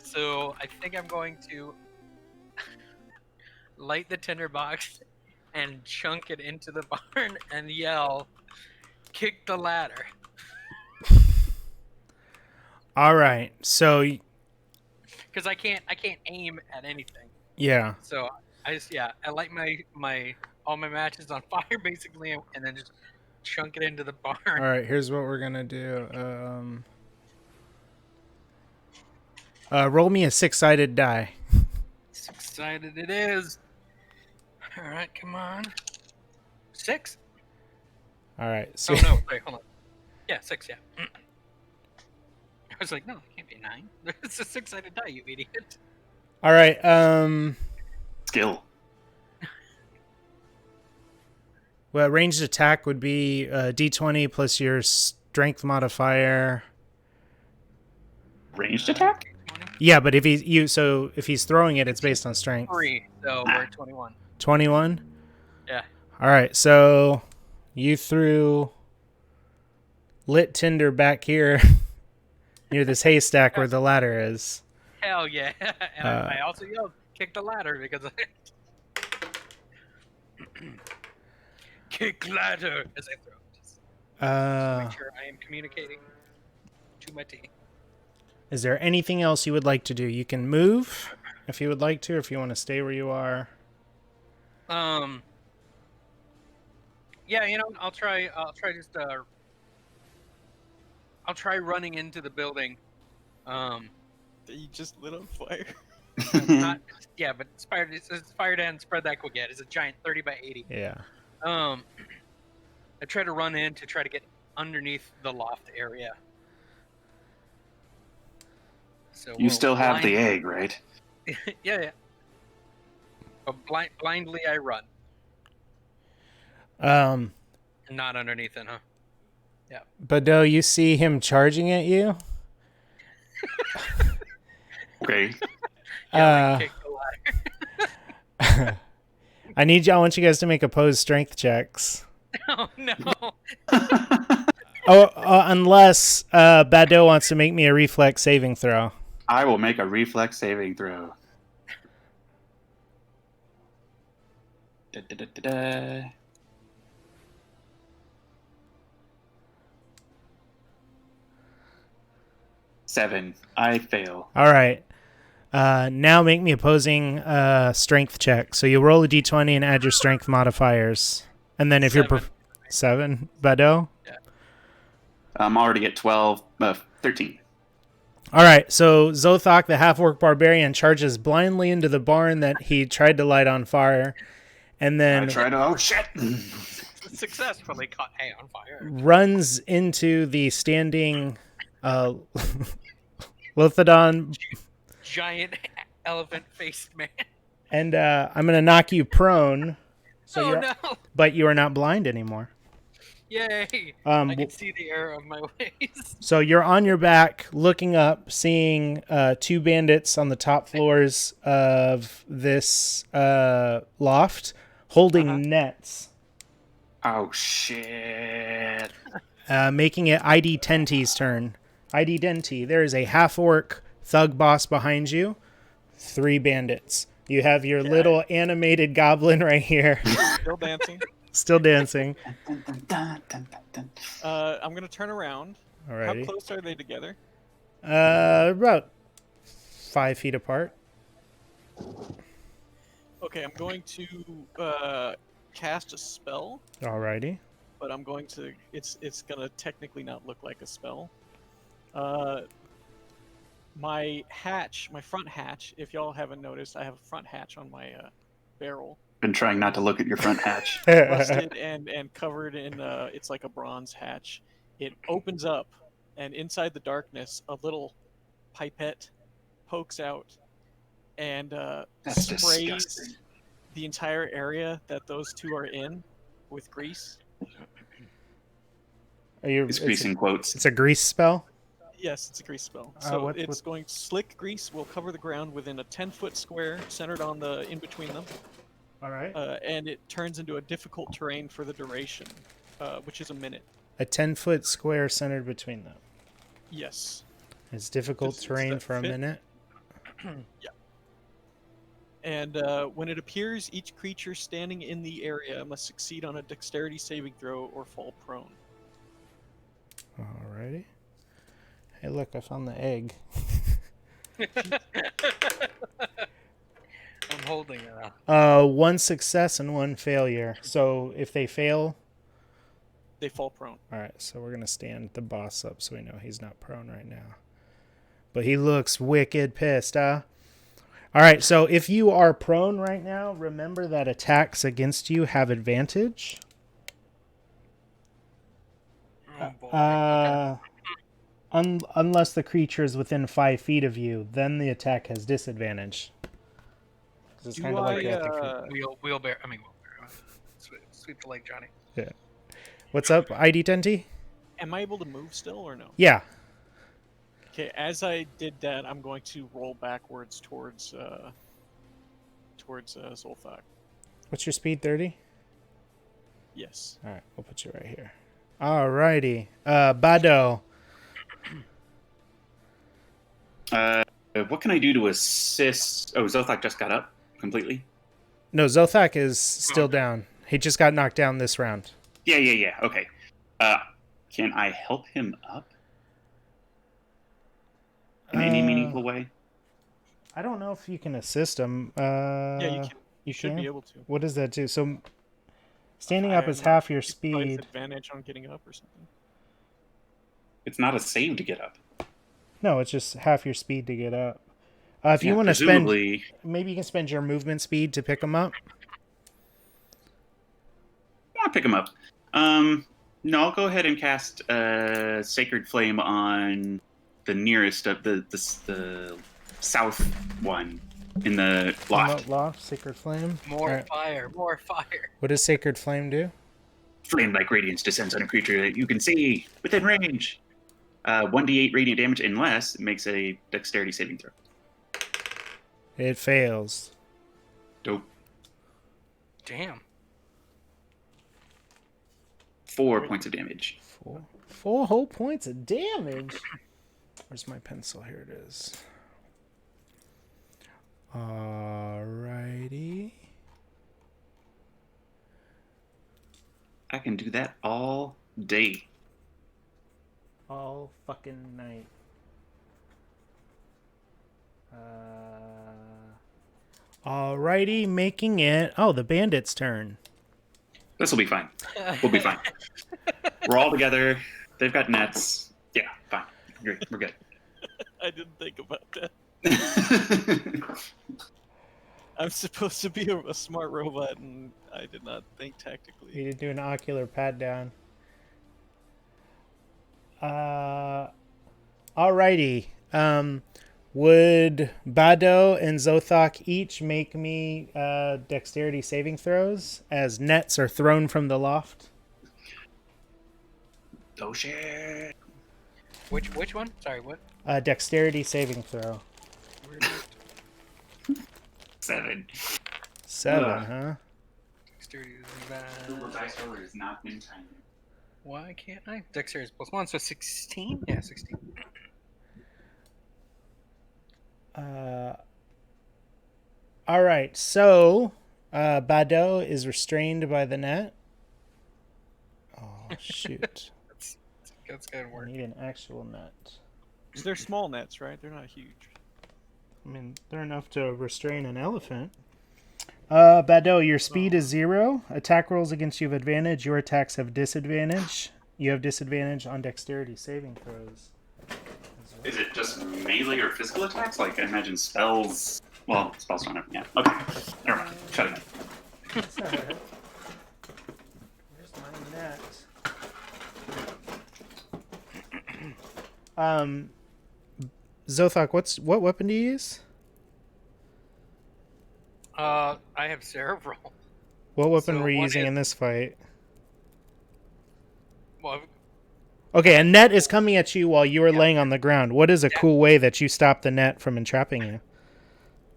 So I think I'm going to light the tinder box and chunk it into the barn and yell, "Kick the ladder!" All right. So, Because I can't aim at anything. yeah. So I light my all my matches on fire basically, and then just chunk it into the barn. All right. Here's what we're gonna do. Roll me a 6-sided die. 6-sided it is. All right, come on. 6. All right. So Oh no! Wait, hold on. Yeah, 6. Yeah. I was like, no, it can't be 9. It's a 6-sided die, you idiot. All right. Skill. Well, ranged attack would be D20 plus your strength modifier. Ranged attack? 20? Yeah, but if he's throwing it, it's based on strength. 3, so we're at 21. 21. Yeah. All right. So you threw lit tinder back here near this haystack where the ladder is. Hell yeah. And I also yelled, kick the ladder because I... Kick ladder as I throw it. Just make sure I am communicating to my team. Is there anything else you would like to do? You can move if you would like to, or if you want to stay where you are. Yeah, I'll try running into the building. That you just lit on fire. Yeah, but it's fired and spread that quick yet. It's a giant 30 by 80. Yeah. I try to run in to try to get underneath the loft area. So You still have the egg, right? yeah. But blindly I run. Not underneath it, huh? Yeah. But no, you see him charging at you. Okay. Kick the ladder. I want you guys to make opposed strength checks. Oh no. Unless Bado wants to make me a reflex saving throw. I will make a reflex saving throw. Da, da, da, da, da. Seven. I fail. All right. Now make me opposing strength check. So you roll a d20 and add your strength modifiers. And then if 7. you're... 7? Bado? Yeah. I'm already at 12. 13. All right, so Zothok, the half-orc barbarian, charges blindly into the barn that he tried to light on fire, and then I try to... Oh, shit! Successfully caught hay on fire. runs into the standing Lithodon. Giant elephant-faced man. And I'm going to knock you prone. So no! But you are not blind anymore. Yay! I can see the error of my ways. So you're on your back, looking up, seeing 2 bandits on the top floors of this loft, holding nets. Oh, shit. Making it ID Tenty's turn. ID Denty, there is a half-orc thug boss behind you. 3 bandits. You have your little animated goblin right here. Still dancing. Still dancing. I'm going to turn around. Alrighty. How close are they together? About 5 feet apart. Okay, I'm going to cast a spell, Alrighty. but I'm going to... It's going to technically not look like a spell. My front hatch, if y'all haven't noticed, I have a front hatch on my barrel. Been trying not to look at your front hatch. Rusted and covered in it's like a bronze hatch. It opens up, and inside the darkness, a little pipette pokes out and That's sprays disgusting. the entire area that those 2 are in with grease. It's grease in quotes. It's a grease spell? Yes, it's a grease spell. So what- going slick grease will cover the ground within a 10-foot square centered on the in between them. Alright. And it turns into a difficult terrain for the duration, which is a minute. A 10-foot square centered between them. Yes. It's difficult Does terrain that for a fit? minute. Yeah. And when it appears, each creature standing in the area must succeed on a dexterity saving throw or fall prone. Alrighty. Hey, look, I found the egg. I'm holding it up. 1 success and 1 failure. So if they fail... They fall prone. Alright, so we're going to stand the boss up so we know he's not prone right now. But he looks wicked pissed, huh? Alright, so if you are prone right now, remember that attacks against you have advantage. Oh boy. Unless the creature is within 5 feet of you, then the attack has disadvantage. 'Cause it's Do kind of like Wheelbarrow. I mean, wheelbarrow. Sweep the leg, Johnny. yeah. What's up, ID 10T? Am I able to move still or no? Yeah. Okay, as I did that, I'm going to roll backwards towards Zolthak. What's your speed? 30? Yes. All right, we'll put you right here. All righty. Bado. What can I do to assist? Oh, Zothak just got up completely. No, Zothak is still down. He just got knocked down this round. Yeah. Okay. Can I help him up in any meaningful way? I don't know if you can assist him. Yeah, you can. You should can? be able to. What does that do? So standing up is half your speed. Advantage on getting up or something. It's not a save to get up. No, it's just half your speed to get up. If you want to spend, maybe you can spend your movement speed to pick him up. I want to pick him up. No, I'll go ahead and cast Sacred Flame on the nearest of the south one in the loft. Sacred Flame. More fire. What does Sacred Flame do? Flame-like radiance descends on a creature that you can see within range. 1d8 radiant damage unless it makes a dexterity saving throw. It fails. Dope. Damn. 4 points of damage. 4 whole points of damage. Where's my pencil? Here it is. Alrighty. I can do that all day. All fucking night. Alrighty, making it. Oh, the bandit's turn. This will be fine. We'll be fine. We're all together. They've got nets. Yeah, fine. Great. We're good. I didn't think about that. I'm supposed to be a smart robot, and I did not think tactically. You did do an ocular pat down. Alrighty. Would Bado and Zothak each make me dexterity saving throws as nets are thrown from the loft? Oh shit. Which one? Sorry, what? Dexterity saving throw. 7. 7, huh? Dexterity is bad. Google Dice Roller is not in time. Why can't I? Dexterity is +1, so 16? Yeah, 16. All right, so Bado is restrained by the net. Oh, shoot. That's good I work. need an actual net. They're small nets, right? They're not huge. I mean, they're enough to restrain an elephant. Bado, your speed is 0. Attack rolls against you have advantage. Your attacks have disadvantage. You have disadvantage on dexterity saving throws. Is it just melee or physical attacks? Like, I imagine spells. Well, spells don't have. Yeah. Okay. Never mind. Shut it down. That's all right. Where's my net? Zothak, what weapon do you use? I have cerebral. What weapon So were you what using is- in this fight? Well, Okay, a net is coming at you while you are laying on the ground. What is a cool way that you stop the net from entrapping you?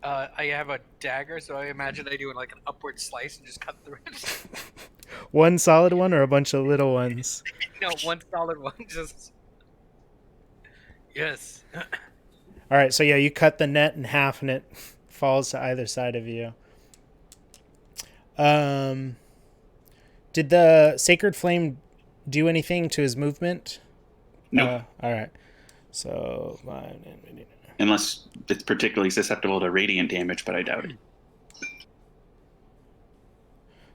I have a dagger, so I imagine I do like an upward slice and just cut through it. One solid one or a bunch of little ones? No, one solid one. Just yes. All right, so yeah, you cut the net in half and it falls to either side of you. Did the Sacred Flame do anything to his movement? No. All right. So, Unless it's particularly susceptible to radiant damage, but I doubt it.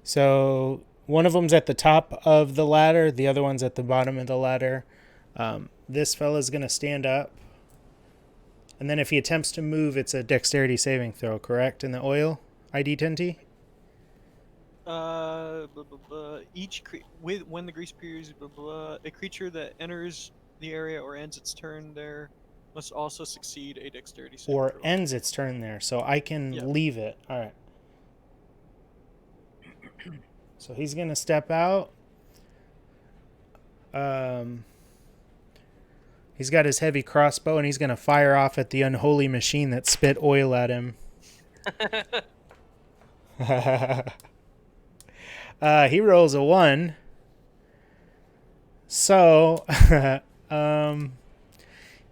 so one of them's at the top of the ladder, the other one's at the bottom of the ladder. This fella's going to stand up. And then if he attempts to move, it's a dexterity saving throw, correct? In the oil? ID 10T? When the grease appears, a creature that enters the area or ends its turn there must also succeed a dexterity saving Or throw. ends its turn there, so I can Yeah. leave it. All right. So he's gonna step out. He's got his heavy crossbow, and he's gonna fire off at the unholy machine that spit oil at him. He rolls a 1. So,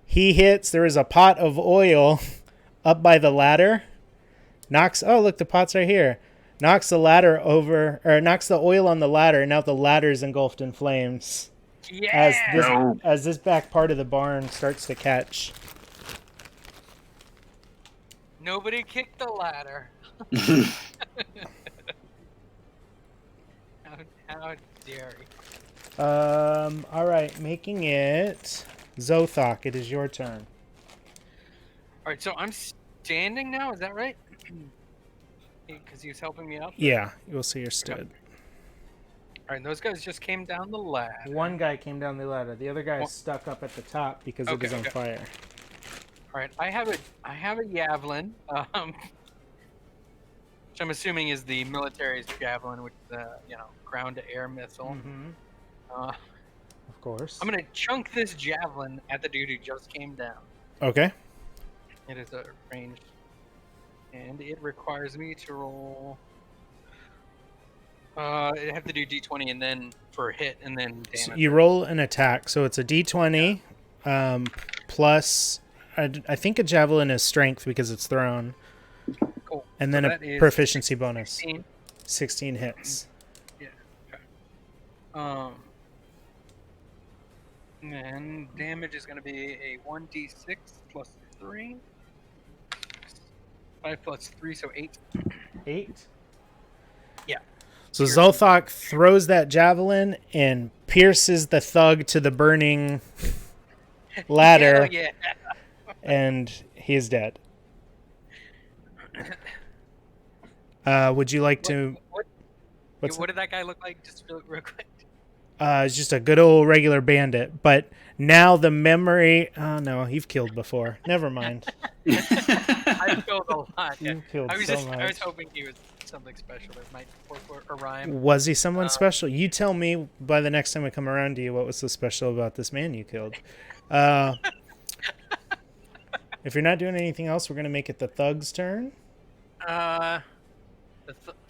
he hits. There is a pot of oil up by the ladder. Knocks. Oh, look, the pot's right here. Knocks the ladder over, or knocks the oil on the ladder, and now the ladder's engulfed in flames. Yeah. As this back part of the barn starts to catch. Nobody kicked the ladder. How dare you? All right, making it Zothok. It is your turn. All right, so I'm standing now. Is that right? Because he was helping me up. Yeah, you'll see your stood. Okay. All right, those guys just came down the ladder. One guy came down the ladder. The other guy is stuck up at the top because it is on fire. All right, I have a javelin, which I'm assuming is the military's javelin, which is ground-to-air missile. Mm-hmm. Of course. I'm gonna chunk this javelin at the dude who just came down. Okay. It is a ranged, and it requires me to roll. I have to do d20 and then for a hit and then damage. So you roll an attack, so it's a d20 plus. I think a javelin is strength because it's thrown. Cool. And So then that a is proficiency bonus. 16. 16 hits. Yeah. Okay. And damage is going to be a 1d6 plus 3. 5 plus 3, so 8. 8? Yeah. So Zothok throws that javelin and pierces the thug to the burning ladder, Yeah. and he is dead. Would you like to... What did that guy look like? Just real quick. It's just a good old regular bandit, but now the memory... Oh, no, you've killed before. Never mind. I've killed a lot. Yeah. You've killed I was much. hoping he was something special that might work for a rhyme. Was he someone special? You tell me by the next time I come around to you what was so special about this man you killed. If you're not doing anything else, we're going to make it the thug's turn. The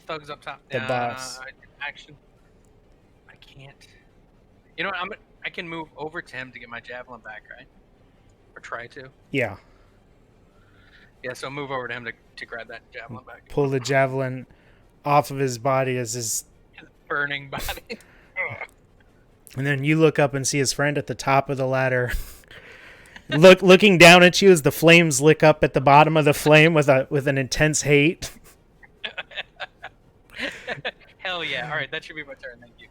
thug's up top. The boss. Action. I can't. You know what? I can move over to him to get my javelin back, right? Or try to. Yeah. Yeah, so move over to him to grab that javelin back. Pull the javelin off of his body as his burning body. And then you look up and see his friend at the top of the ladder. Looking down at you as the flames lick up at the bottom of the flame with an intense hate. Hell yeah. All right, that should be my turn. Thank you.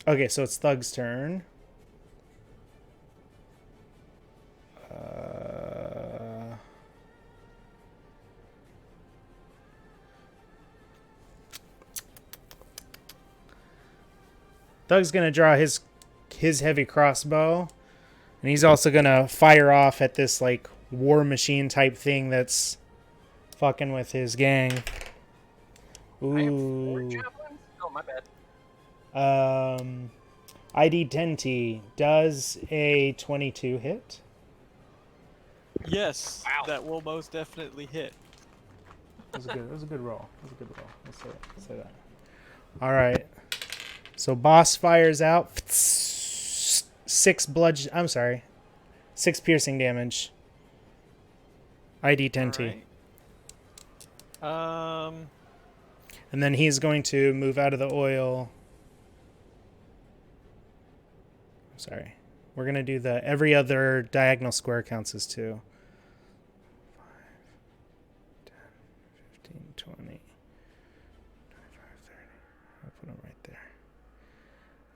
Okay, so it's Thug's turn. Thug's gonna draw his heavy crossbow, and he's also gonna fire off at this like war machine type thing that's fucking with his gang. Ooh. I have 4 javelins? Oh, my bad. ID 10T, does a 22 hit? Yes, Wow. that will most definitely hit. That was a good roll. Let's say that. All right. So boss fires out 6 piercing damage. ID 10T. Right. And then he's going to move out of the oil. Sorry. We're going to do the every other diagonal square counts as 2. 5, 10, 15, 20, 25, 30. I'll put him right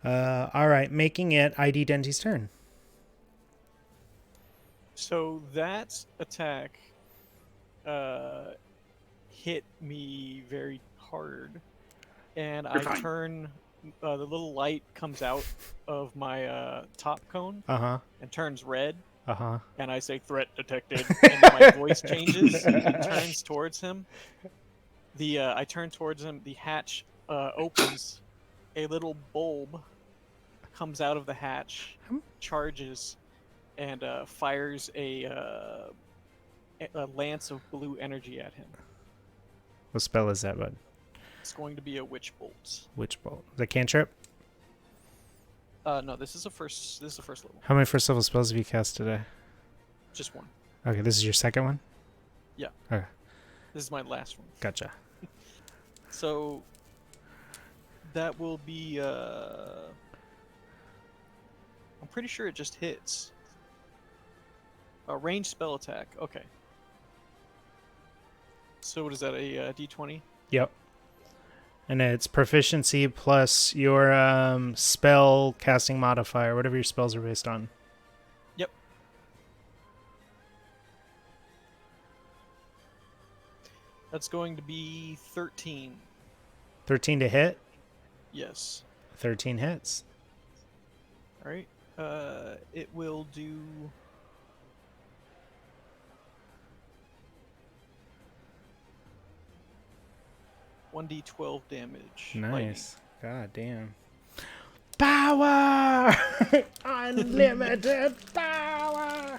there. All right. Making it ID Denty's turn. So that attack hit me very hard, and You're I fine. turn the little light comes out of my top cone Uh-huh. and turns red, Uh-huh. and I say "threat detected," and then my voice changes and turns towards him. I turn towards him. The hatch opens. A little bulb comes out of the hatch, charges, and fires a lance of blue energy at him. What spell is that, bud? It's going to be a witch bolt. Witch bolt. Is that cantrip? No, this is the first level. How many first level spells have you cast today? Just one. Okay, this is your second one? Yeah. Okay. This is my last one. Gotcha. So that will be I'm pretty sure it just hits. A ranged spell attack. Okay. So what is that, a D20? Yep. And it's proficiency plus your spell casting modifier, whatever your spells are based on. Yep. That's going to be 13. 13 to hit? Yes. 13 hits. All right. It will do 1d12 damage. Nice. God damn. Power! Unlimited power!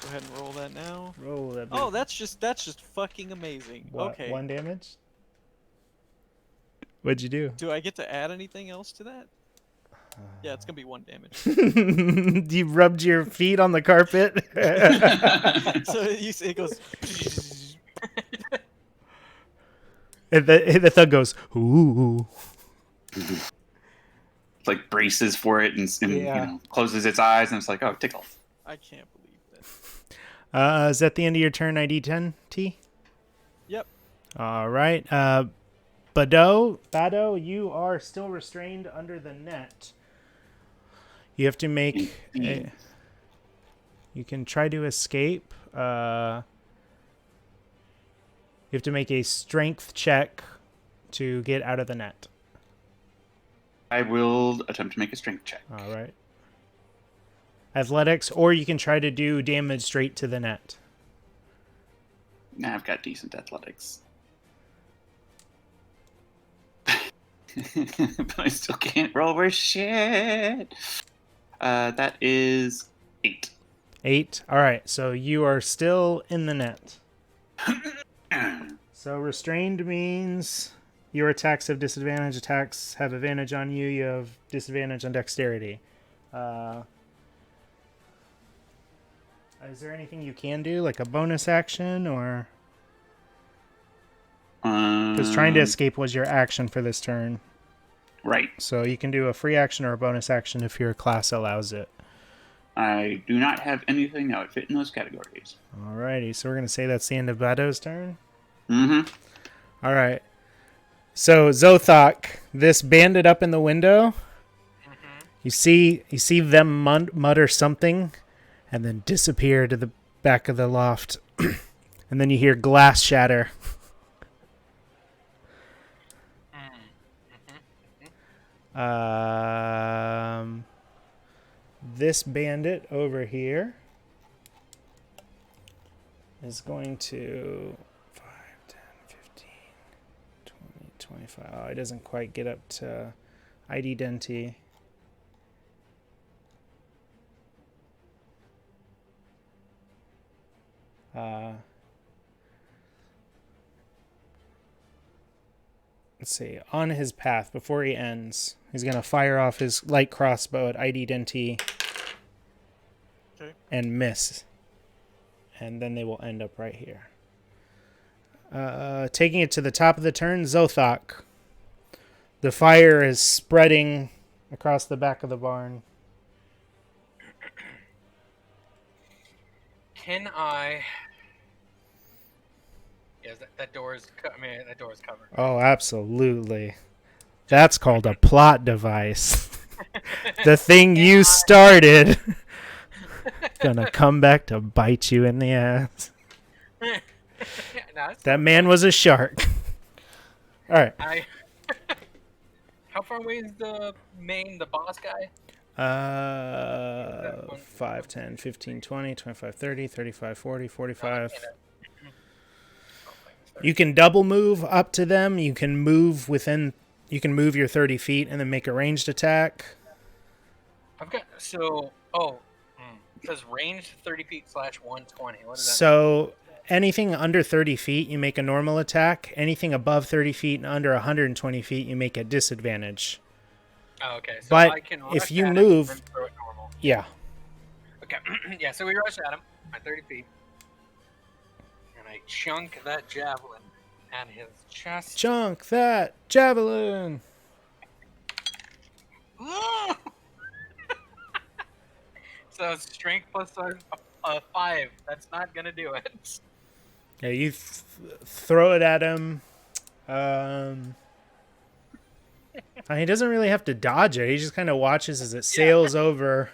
Go ahead and roll that now. Roll that. Oh, that's just fucking amazing. What, Okay. 1 damage? What'd you do? Do I get to add anything else to that? Yeah, it's gonna be 1 damage. You rubbed your feet on the carpet? So it goes. And the thug goes, ooh. Like braces for it and closes its eyes and it's like, oh, tickle. I can't believe that. Is that the end of your turn, ID 10, T? Yep. All right. Bado, you are still restrained under the net. You have to make you can try to escape. You have to make a strength check to get out of the net. I will attempt to make a strength check. All right. Athletics, or you can try to do damage straight to the net. Nah, I've got decent athletics. But I still can't roll worth shit. That is 8. 8. All right, so you are still in the net. So restrained means your attacks have disadvantage. Attacks have advantage on you. You have disadvantage on dexterity. Is there anything you can do, like a bonus action, or? Because trying to escape was your action for this turn. Right. So you can do a free action or a bonus action if your class allows it. I do not have anything that would fit in those categories. Alrighty, so we're going to say that's the end of Bado's turn? Mm-hmm. Alright. So, Zothok, this bandit up in the window, you see them mutter something and then disappear to the back of the loft. And then you hear glass shatter. This bandit over here is going to 5, 10, 15, 20, 25. Oh, it doesn't quite get up to ID Denti. Let's see. On his path, before he ends, he's going to fire off his light crossbow at ID Denti and miss. And then they will end up right here. Taking it to the top of the turn, Zothok. The fire is spreading across the back of the barn. Can I? Yes, that door is. That door is covered. Oh, absolutely. That's called a plot device. The thing you started gonna come back to bite you in the ass. No, That man was a shark. All right. How far away is the boss guy? 5, 10, 15, 20, 25, 30, 35, 40, 45. You can double move up to them. You can move your 30 feet and then make a ranged attack. I've got it says ranged 30 feet / 120. What does that So anything under 30 feet, you make a normal attack. Anything above 30 feet and under 120 feet, you make a disadvantage. mean? Oh, okay. So But I can if rush you at him move- and then throw it normal. Yeah. Okay. Yeah, so we rush at him at 30 feet. And I chunk that javelin at his chest. Chunk that javelin. So strength plus a 5. That's not going to do it. Yeah, you throw it at him. He doesn't really have to dodge it. He just kind of watches as it sails over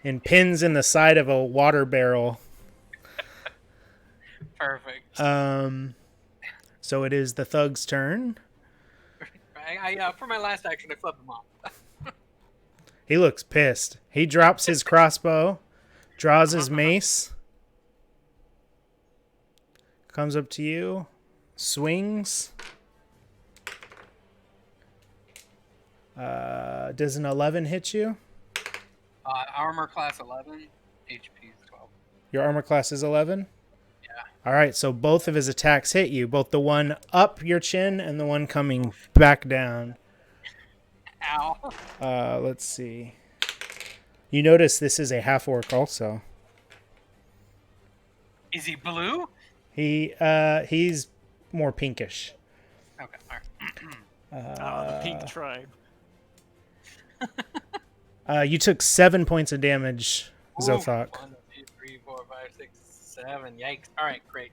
and pins in the side of a water barrel. Perfect. So it is the thug's turn. I for my last action, I flipped him off. He looks pissed. He drops his crossbow, draws his mace, comes up to you, swings. Does an 11 hit you? Armor class 11, HP is 12. Your armor class is 11? Yeah. All right, so both of his attacks hit you, both the one up your chin and the one coming back down. Ow. Let's see. You notice this is a half-orc also. Is he blue? He's more pinkish. Okay, alright. The pink tribe. You took 7 points of damage, Zothok. 1, 2, 3, 4, 5, 6, 7. Yikes. Alright, great.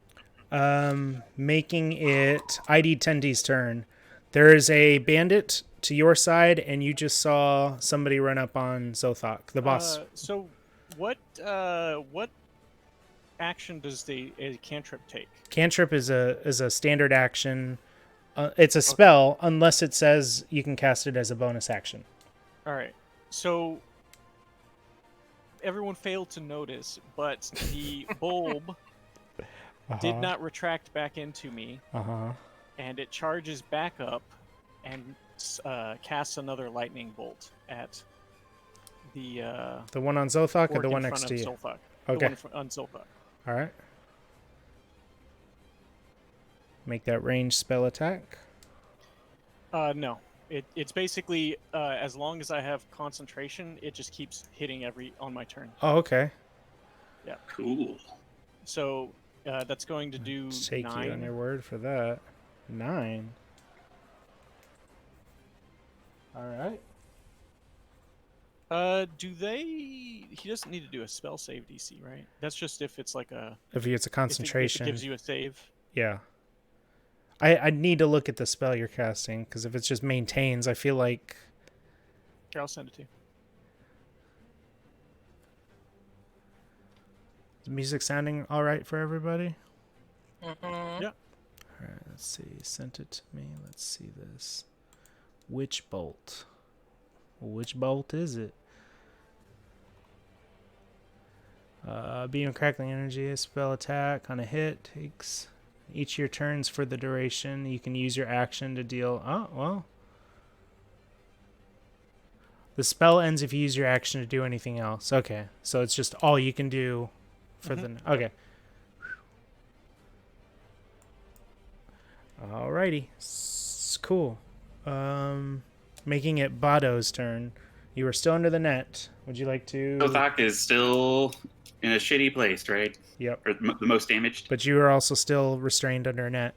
Making it ID Tendi's turn. There is a bandit to your side, and you just saw somebody run up on Zothok, the boss. So, what action does a cantrip take? Cantrip is a standard action. It's a spell, unless it says you can cast it as a bonus action. All right. So everyone failed to notice, but the bulb did not retract back into me, and it charges back up and casts another lightning bolt at the one on Zothok or orc the one in next front to of you? Zolthak. Okay. The one on Zolthak. All right. Make that ranged spell attack. No. It's basically as long as I have concentration, it just keeps hitting on my turn. Oh, okay. Yeah. Cool. So that's going to do Take 9. you on your word for that. 9. All right. He doesn't need to do a spell save DC, right? That's just if it's like a... If it's a concentration. If it gives you a save. Yeah. I'd need to look at the spell you're casting, because if it's just maintains, I feel like... Here, I'll send it to you. Is the music sounding all right for everybody? Mm-hmm. Yeah. All right, let's see. Sent it to me. Let's see this. Which bolt? Which bolt is it? Beam of crackling energy, a spell attack on a hit takes each of your turns for the duration. You can use your action to deal. Oh, well. The spell ends if you use your action to do anything else. Okay, so it's just all you can do for the. Okay. Alrighty, cool. Making it Bado's turn. You were still under the net. Would you like to? Zothak is still in a shitty place, right? Yep. Or the most damaged. But you are also still restrained under a net.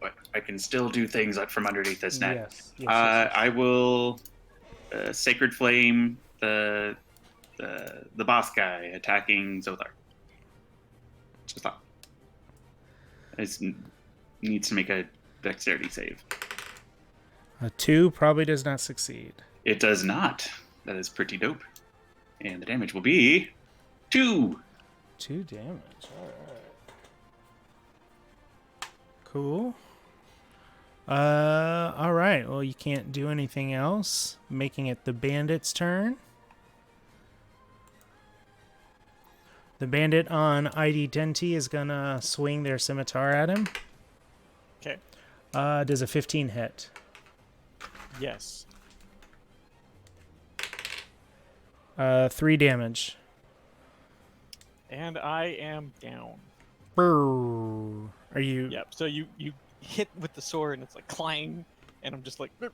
But I can still do things from underneath this net. Yes. I will Sacred Flame the boss guy attacking Zothar. Zothar. It needs to make a dexterity save. A 2 probably does not succeed. It does not. That is pretty dope. And the damage will be 2. 2 damage. All right. Cool. All right. Well, you can't do anything else, making it the bandit's turn. The bandit on ID Denti is gonna swing their scimitar at him. Okay. Does a 15 hit? Yes. 3 damage. And I am down. Brrr. Are you? Yep. So you hit with the sword and it's like clang, and I'm just like. Do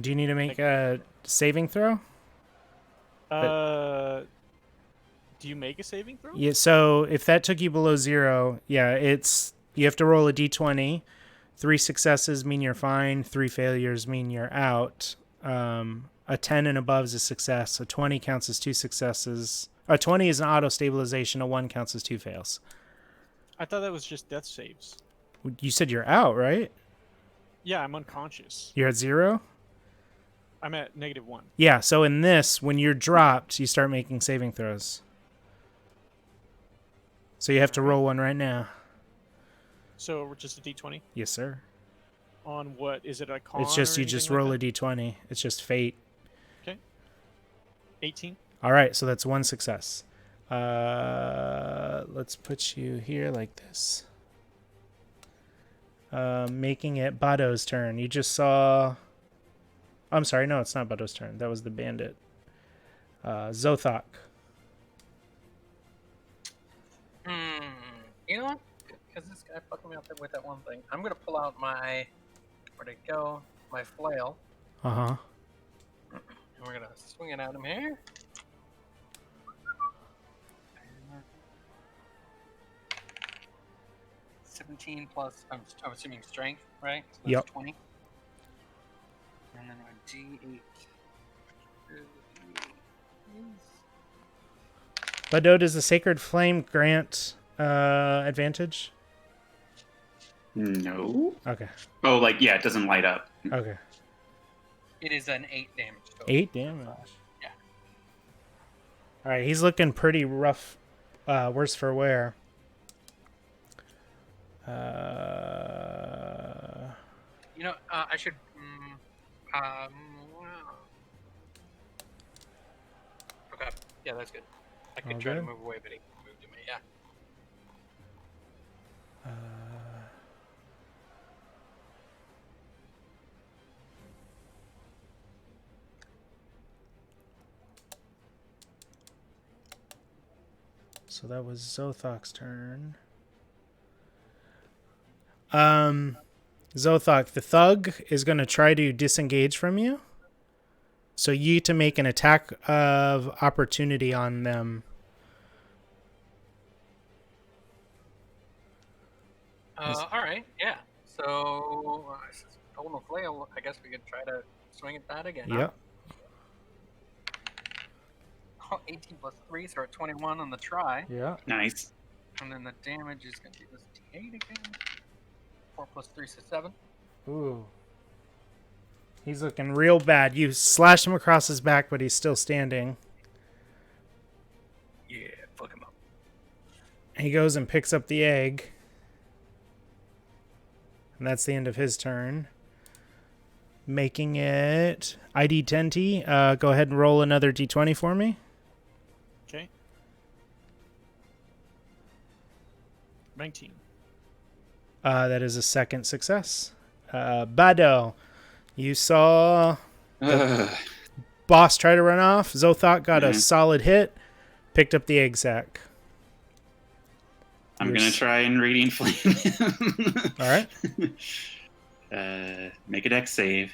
you need to make a saving throw? Do you make a saving throw? Yeah. So if that took you below 0, yeah, you have to roll a d20. 3 successes mean you're fine. 3 failures mean you're out. A 10 and above is a success. A 20 counts as 2 successes. A 20 is an auto stabilization. A 1 counts as 2 fails. I thought that was just death saves. You said you're out, right? Yeah, I'm unconscious. You're at 0? I'm at -1. Yeah, so in this, when you're dropped, you start making saving throws. So you have to roll one right now. So we're just a d20? Yes, sir. On what? Is it a con? It's just or you just anything roll like a d20. It's just fate. that? 18. All right, so that's 1 success. Let's put you here like this. Making it Bado's turn. You just saw... I'm sorry, no, it's not Bado's turn. That was the bandit. Zothok. You know what? Because this guy fucking me up with that one thing. I'm gonna pull out my... Where'd it go? My flail. Uh-huh. And we're gonna swing it at him here. 17 plus, I'm assuming strength, right? So that's Yep. 20. And then my D8. Bado, does the Sacred Flame grant advantage? No. Okay. Oh, like, yeah, it doesn't light up. Okay. It is an 8 damage total. 8 damage. Yeah. All right, he's looking pretty rough, worse for wear. You know, I should. Okay. Yeah, that's good. I could All try to good? move away, but he moved to me. Yeah. So that was Zothok's turn. Zothok, the thug is going to try to disengage from you. So you get to make an attack of opportunity on them. All right. Yeah. So, holding a flail, I guess we could try to swing at that again. Yep. Huh? 18 plus 3, so we're at 21 on the try. Yeah. Nice. And then the damage is going to be this D8 again. 4 plus 3, so 7. Ooh. He's looking real bad. You slashed him across his back, but he's still standing. Yeah, fuck him up. He goes and picks up the egg. And that's the end of his turn. Making it ID Tenti. Go ahead and roll another d20 for me. Okay. 19. That is a second success. Bado, you saw boss try to run off. Zothok got a solid hit. Picked up the egg sack. I'm going to try and Radiant Flame him. All right. Make a dex save.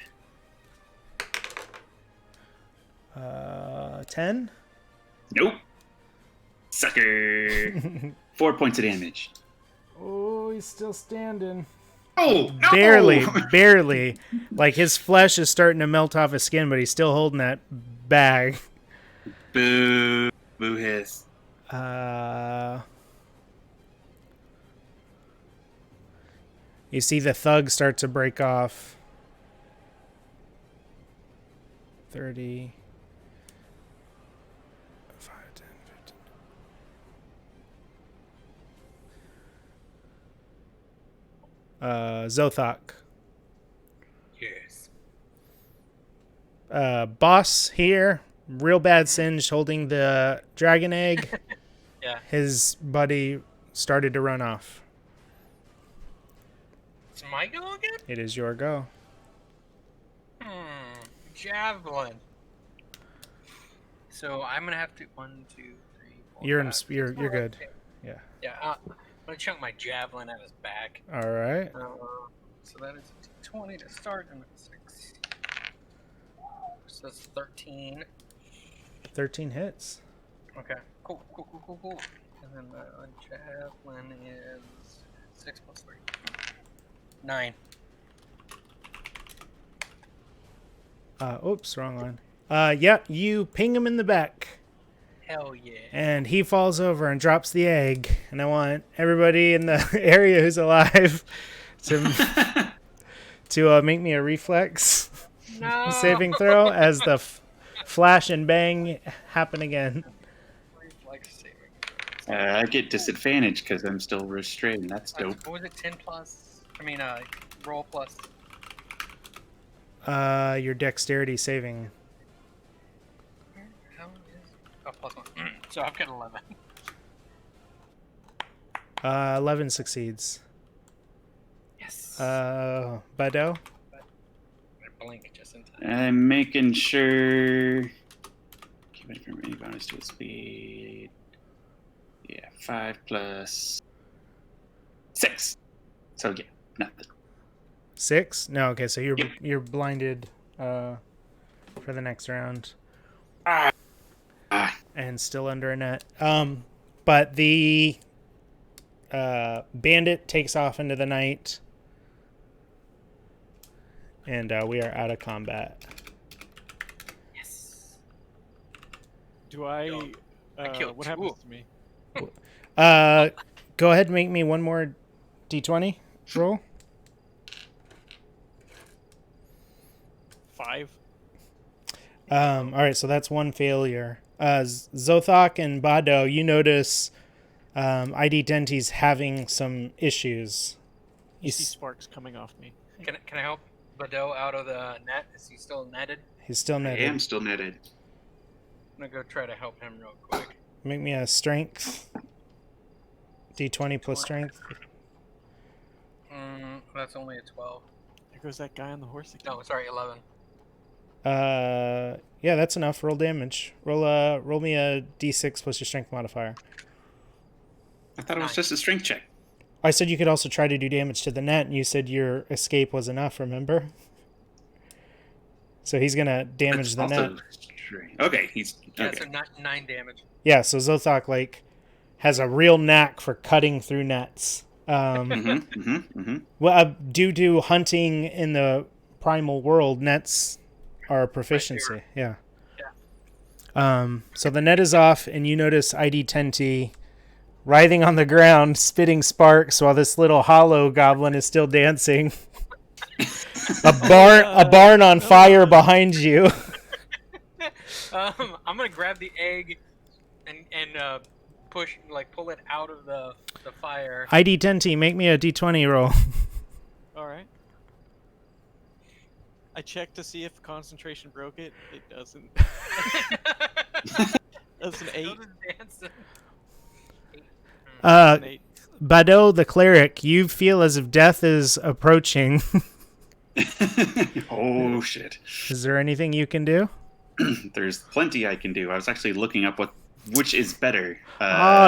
10? Nope. Sucker. 4 points of damage. Oh, he's still standing. Oh, no! Barely. Like his flesh is starting to melt off his skin, but he's still holding that bag. Boo. Boo hiss. You see the thug start to break off. 30. 5, 10, 15. Zothok. boss here, real bad singe, holding the dragon egg. Yeah. His buddy started to run off. It's my go again? It is your go. Javelin. So I'm gonna have to 1, 2, 3, 4. You're 5, 6, you're 7, good. 8. Yeah. Yeah. I'm gonna chunk my javelin at his back. All right. So that is a 20 to start and a 6. So that's 13. 13 hits. Okay. Cool. And then the javelin is 6 plus 3. 9. Oops, wrong one. Yeah, you ping him in the back. Hell yeah. And he falls over and drops the egg. And I want everybody in the area who's alive to make me a reflex saving throw as the flash and bang happen again. Reflex saving. I get disadvantage because I'm still restrained. That's dope. What was it? 10 plus? I mean, roll plus. Your dexterity saving. How is? Oh, plus 1. So I've got 11. 11 succeeds. Yes. Bado? I blink just in time. I'm making sure. Keep it from any bonus to its speed. Yeah, 5 plus 6. So yeah, nothing. 6? No, okay, so you're Yep. you're blinded for the next round. Ah. And still under a net. But the bandit takes off into the night. And we are out of combat. Yes. Do I? I killed what 2. happens to me? Go ahead and make me one more d20 roll. 5. All right, so that's one failure. Zothok and Bado, you notice ID Denti's having some issues. You see sparks coming off me. Can I help Bado out of the net? Is he still netted? He's still I netted. am still netted. I'm gonna go try to help him real quick. Make me a strength. D20 plus strength. That's only a 12. There goes that guy on the horse again. No, sorry, 11. Yeah, that's enough. Roll damage. Roll me a D6 plus your strength modifier. I thought it was 9. just a strength check. I said you could also try to do damage to the net, and you said your escape was enough, remember? So he's gonna damage That's the also net. strength. Okay, he's Yeah, okay. so 9 damage. Yeah, so Zothok has a real knack for cutting through nets. Well, due to hunting in the primal world, nets are a proficiency. Yeah. So the net is off, and you notice ID Tenti writhing on the ground, spitting sparks, while this little hollow goblin is still dancing. a barn on fire behind you. I'm gonna grab the egg and pull it out of the fire. ID Tenti, make me a D20 roll. All right. I checked to see if concentration broke it. It doesn't. That's an 8. An 8. Bado, the cleric, you feel as if death is approaching. Oh shit! Is there anything you can do? There's plenty I can do. I was actually looking up which is better.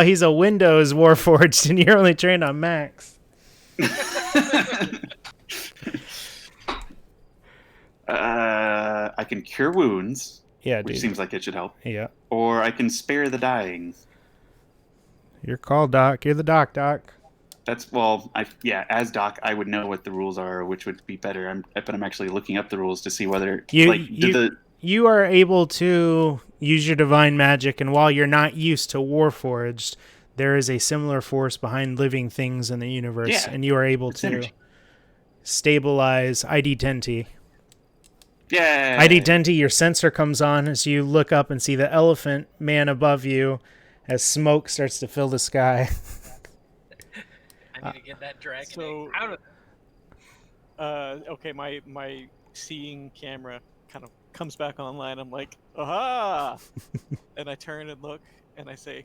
He's a Windows Warforged, and you're only trained on Macs. I can cure wounds. Yeah, which dude. seems like it should help. Yeah. Or I can spare the dying. Your call, Doc. You're the Doc. That's as Doc, I would know what the rules are, which would be better. But I'm actually looking up the rules to see whether you are able to use your divine magic, and while you're not used to Warforged, there is a similar force behind living things in the universe, and you are able to stabilize ID Tenti. Yeah. ID Tenti, your sensor comes on as you look up and see the elephant man above you as smoke starts to fill the sky. I need to get that dragon So- egg out of there. Okay, my seeing camera kind of comes back online. I'm like, aha! And I turn and look, and I say,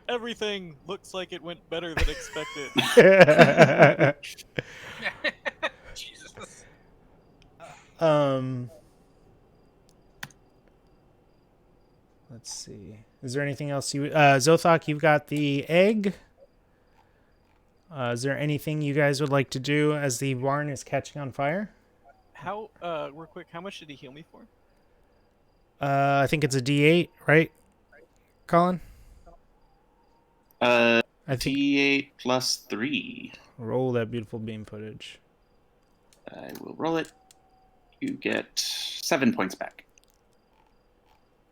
everything looks like it went better than expected. Jesus. Let's see. Is there anything else you Zothok, you've got the egg. Is there anything you guys would like to do as the barn is catching on fire? How, real quick, how much did he heal me for? I think it's a D8, right, Colin? I think D8 plus 3. roll that beautiful beam footage. I will roll it. You get 7 points back.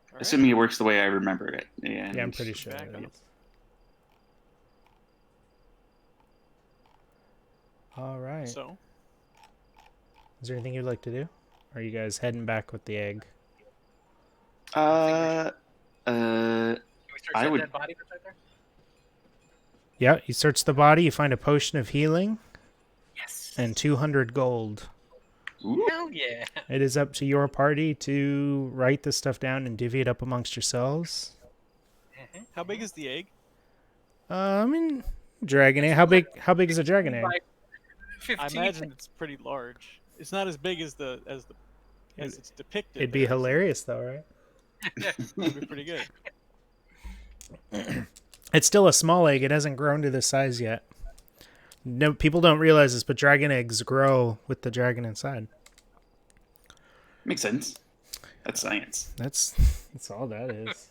All right. Assuming it works the way I remembered it. And Yeah, I'm pretty sure back it up. is. All right. So, Is there anything you'd like to do? Or are you guys heading back with the egg? Uh, Can we search I that would- dead body that's right there? Yeah, you search the body, you find a potion of healing Yes. and 200 gold. ooh, Hell yeah. It is up to your party to write this stuff down and divvy it up amongst yourselves. how big is the egg? I mean, dragon egg. How big is a dragon egg? Like I 15. imagine it's pretty large. It's not as big as it's depicted. It'd be there. hilarious though, right? It'd be pretty good. It's still a small egg. It hasn't grown to this size yet. No, people don't realize this, but dragon eggs grow with the dragon inside. makes sense. That's science. That's all that is.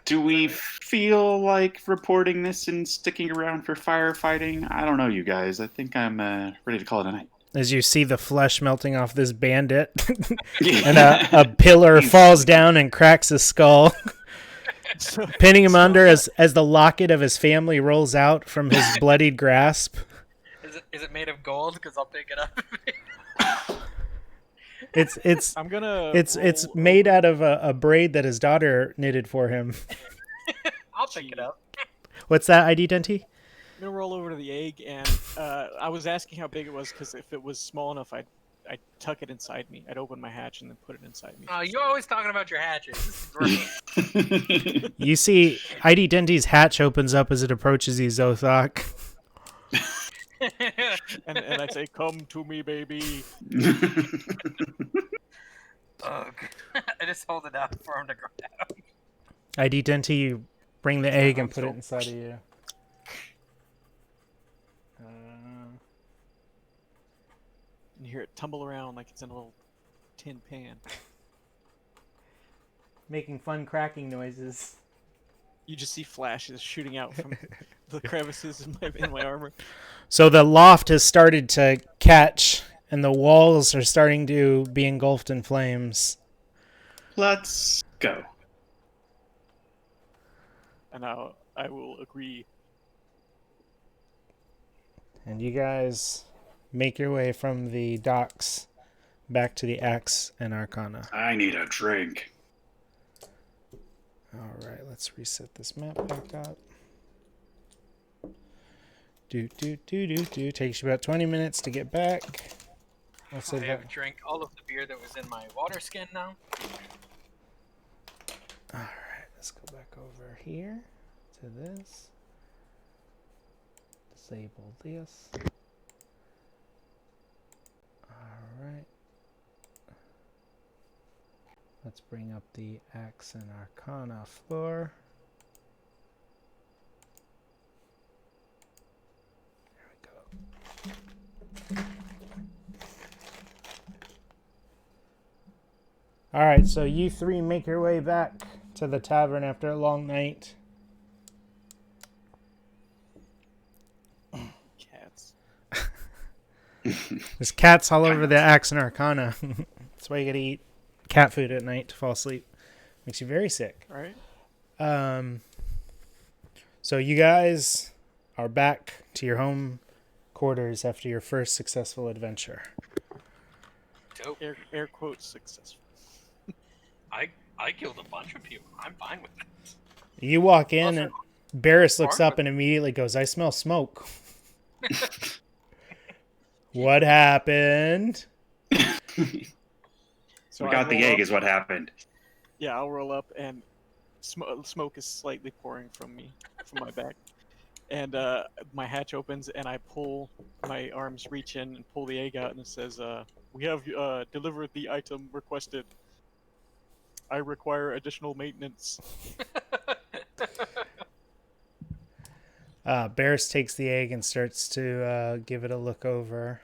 Do we feel like reporting this and sticking around for firefighting? I don't know, you guys. I think I'm ready to call it a night. As you see the flesh melting off this bandit, and a pillar falls down and cracks his skull, pinning him under as the locket of his family rolls out from his bloodied grasp. Is it made of gold? Because I'll pick it up. It's I'm gonna. it's roll made out of a braid that his daughter knitted for him. I'll pick it up. What's that, ID Denti? I'm gonna roll over to the egg, and I was asking how big it was because if it was small enough, I'd tuck it inside me. I'd open my hatch and then put it inside me. Oh, you're always talking about your hatches. This is great. You see ID Denti's hatch opens up as it approaches you, Zothok. And I'd say, "Come to me, baby." Ugh. I just hold it out for him to grab. ID Denti, you bring the egg and put it inside of you. And you hear it tumble around like it's in a little tin pan. Making fun cracking noises. You just see flashes shooting out from the crevices in my armor. So the loft has started to catch, and the walls are starting to be engulfed in flames. Let's go. And I will agree. And you guys make your way from the docks back to the Axe+Arcana. I need a drink. All right, let's reset this map back up. Takes you about 20 minutes to get back. I have drank all of the beer that was in my water skin now. All right, let's go back over here to this. Disable this. All right. Let's bring up the Axe+Arcana floor. There we go. All right, so you three make your way back to the tavern after a long night. Cats. There's cats all over the Axe+Arcana. That's why you gotta eat cat food at night to fall asleep. Makes you very sick. All right. So you guys are back to your home quarters after your first successful adventure. Dope. Air quotes successful. I killed a bunch of people. I'm fine with it. You walk in Also, and Barris looks Farm- up and immediately goes, "I smell smoke." What happened? So We I got the roll egg up. is what happened. Yeah, I'll roll up, and smoke is slightly pouring from my back. And my hatch opens, and I pull my arms, reach in, and pull the egg out, and it says, "We have delivered the item requested. I require additional maintenance." Barris takes the egg and starts to give it a look over.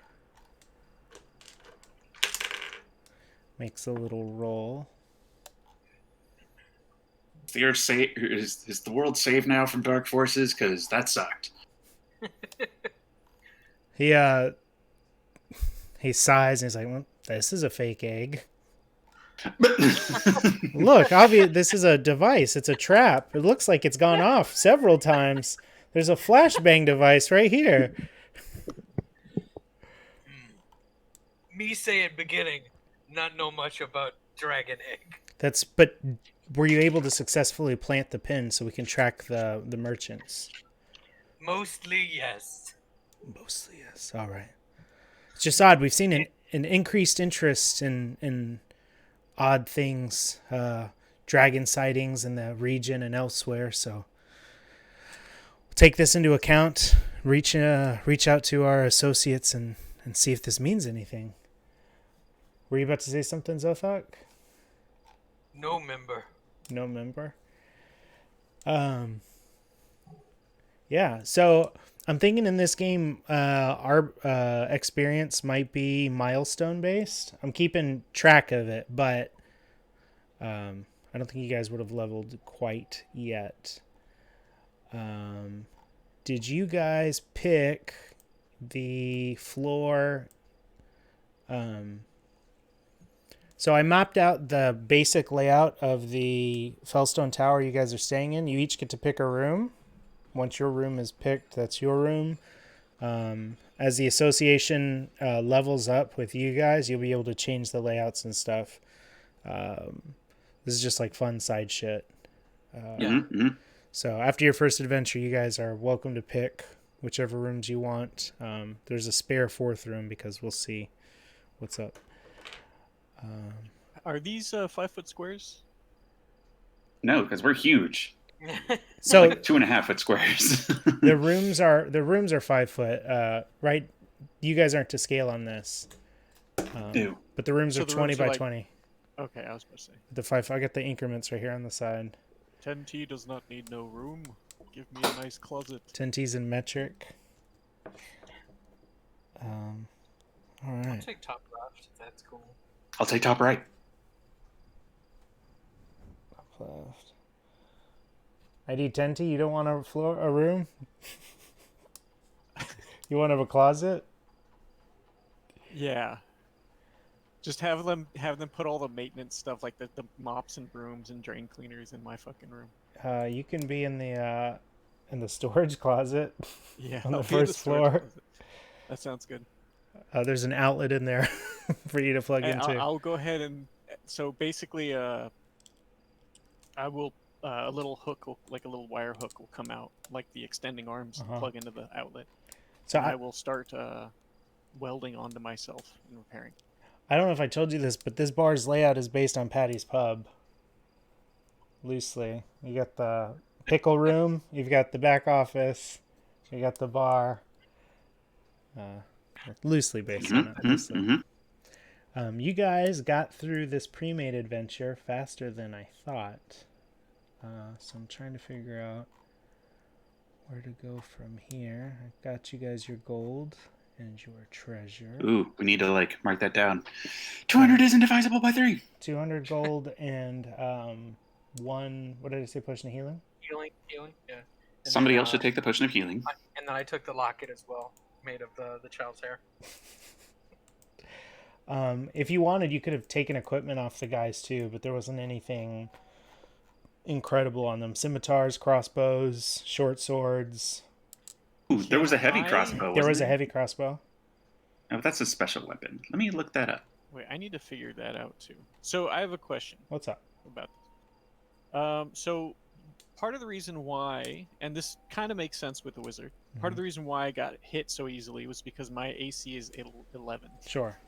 Makes a little roll. Is the world safe now from dark forces? Because that sucked. He sighs and he's like, well, this is a fake egg. Look, this is a device. It's a trap. It looks like it's gone off several times. There's a flashbang device right here. Me say at beginning, not know much about dragon egg. But were you able to successfully plant the pin so we can track the merchants? Mostly yes. Mostly yes. All right. It's just odd. We've seen an increased interest in odd things, dragon sightings in the region and elsewhere. So we'll take this into account. Reach out to our associates and see if this means anything. Were you about to say something, Zothok? No member. No member. Yeah. So I'm thinking in this game, our experience might be milestone based. I'm keeping track of it, but I don't think you guys would have leveled quite yet. Did you guys pick the floor? So I mapped out the basic layout of the Fellstone Tower you guys are staying in. You each get to pick a room. Once your room is picked, that's your room. As the association levels up with you guys, you'll be able to change the layouts and stuff. This is just like fun side shit. So after your first adventure, you guys are welcome to pick whichever rooms you want. There's a spare fourth room because we'll see what's up. Are these 5-foot squares? No, because we're huge. So like 2.5-foot squares. the rooms are 5 foot. Right? You guys aren't to scale on this. Ew. But the rooms So are the 20 rooms are by like- 20. Okay, I was about to say. The 5. I got the increments right here on the side. 10T does not need no room. Give me a nice closet. 10T's in metric. All I'll right. take top left. That's cool. I'll take top right. Left. ID 10T, you don't want a room? You want to have a closet? Yeah. Just have them put all the maintenance stuff like the mops and brooms and drain cleaners in my fucking room. You can be in the storage closet. Yeah, On the I'll be in first storage floor. closet. That sounds good. There's an outlet in there for you to plug And into. I'll go ahead and so basically, I will a little hook, like a little wire hook, will come out like the extending arms, and plug into the outlet. So and I will start welding onto myself and repairing. I don't know if I told you this, but this bar's layout is based on Patty's Pub. Loosely. You got the pickle room, you've got the back office, you got the bar. Loosely based on it. Loosely. You guys got through this pre-made adventure faster than I thought. So I'm trying to figure out where to go from here. I got you guys your gold and your treasure. Ooh, we need to mark that down. 200 isn't divisible by 3. 200 gold and one. What did I say? Potion of healing. Healing, yeah. And Somebody then, else should take the potion of healing. And then I took the locket as well, made of the child's hair. If you wanted, you could have taken equipment off the guys too, but there wasn't anything incredible on them. Scimitars, crossbows, short swords. Ooh, there was a heavy crossbow. There was wasn't a heavy crossbow. Oh, that's a special weapon. Let me look that up. Wait, I need to figure that out too. So I have a question What's up? about this. So part of the reason why, and this kind of makes sense with the wizard, part of the reason why I got hit so easily was because my AC is 11. Sure.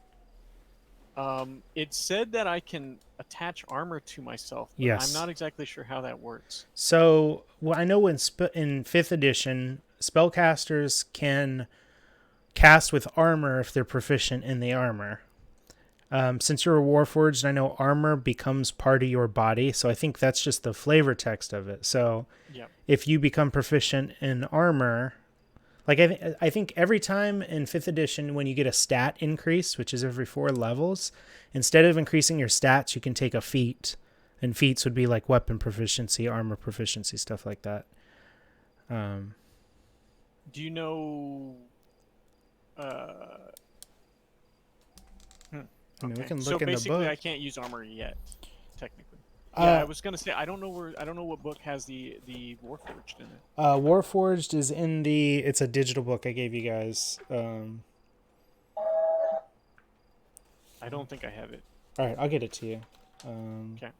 It said that I can attach armor to myself, but Yes. I'm not exactly sure how that works. So, well, I know in 5th edition, spellcasters can cast with armor if they're proficient in the armor. Since you're a Warforged, I know armor becomes part of your body, so I think that's just the flavor text of it. So Yeah. if you become proficient in armor, like I think every time in 5th edition when you get a stat increase, which is every 4 levels, instead of increasing your stats, you can take a feat. And feats would be like weapon proficiency, armor proficiency, stuff like that. Do you know? I mean, we Okay. can So look in the basically, book. I can't use armor yet, technically. Yeah, I was gonna say I don't know what book has the Warforged in it. Warforged is in the. It's a digital book I gave you guys. I don't think I have it. All right, I'll get it to you. Okay.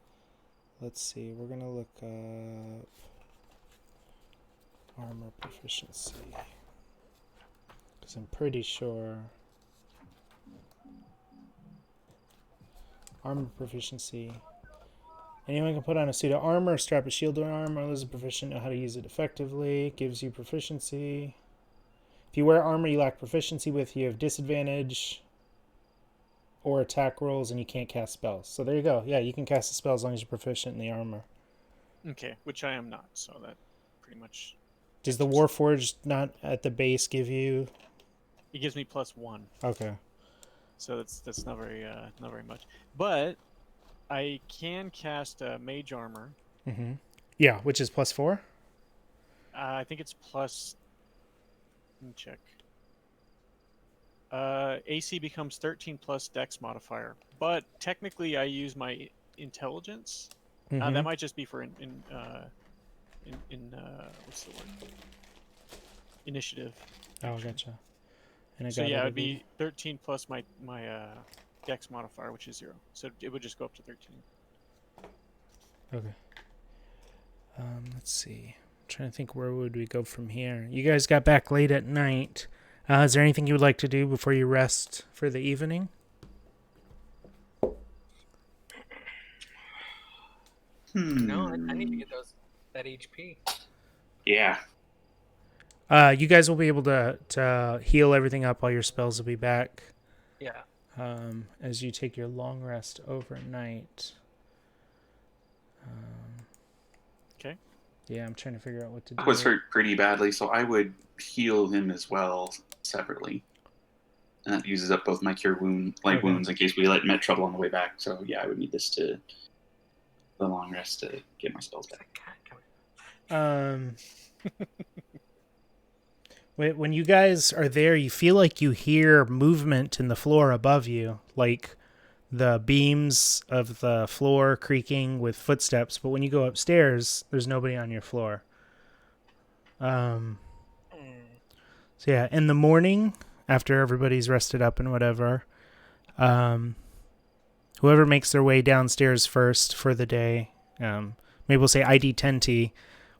Let's see. We're gonna look up armor proficiency because I'm pretty sure armor proficiency. Anyone can put on a suit of armor, strap a shield to an arm, or is proficient, know how to use it effectively. Gives you proficiency. If you wear armor you lack proficiency with, you have disadvantage or attack rolls, and you can't cast spells. So there you go. Yeah, you can cast a spell as long as you're proficient in the armor. Okay, which I am not, so that pretty much. Does the Warforged not at the base give you? It gives me +1. Okay. So that's not very much, but I can cast mage armor. Mm-hmm. Yeah, which is +4. I think it's plus. Let me check. AC becomes 13 plus Dex modifier, but technically I use my intelligence. Mm-hmm. That might just be for what's the word? Initiative. Oh, gotcha. And So yeah, it would be 13 plus my Dex modifier, which is 0. So it would just go up to 13. Okay. Let's see. I'm trying to think, where would we go from here? You guys got back late at night. Is there anything you would like to do before you rest for the evening? No, I need to get that HP. Yeah. You guys will be able to heal everything up. All your spells will be back. Yeah. As you take your long rest overnight. Okay. Yeah, I'm trying to figure out what to do. That was hurt pretty badly, so I would heal him as well separately. And that uses up both my cure wounds in case we let him at trouble on the way back. So yeah, I would need this to the long rest to get my spells back. When you guys are there, you feel like you hear movement in the floor above you, like the beams of the floor creaking with footsteps. But when you go upstairs, there's nobody on your floor. So yeah, in the morning, after everybody's rested up and whatever, whoever makes their way downstairs first for the day, maybe we'll say ID 10T,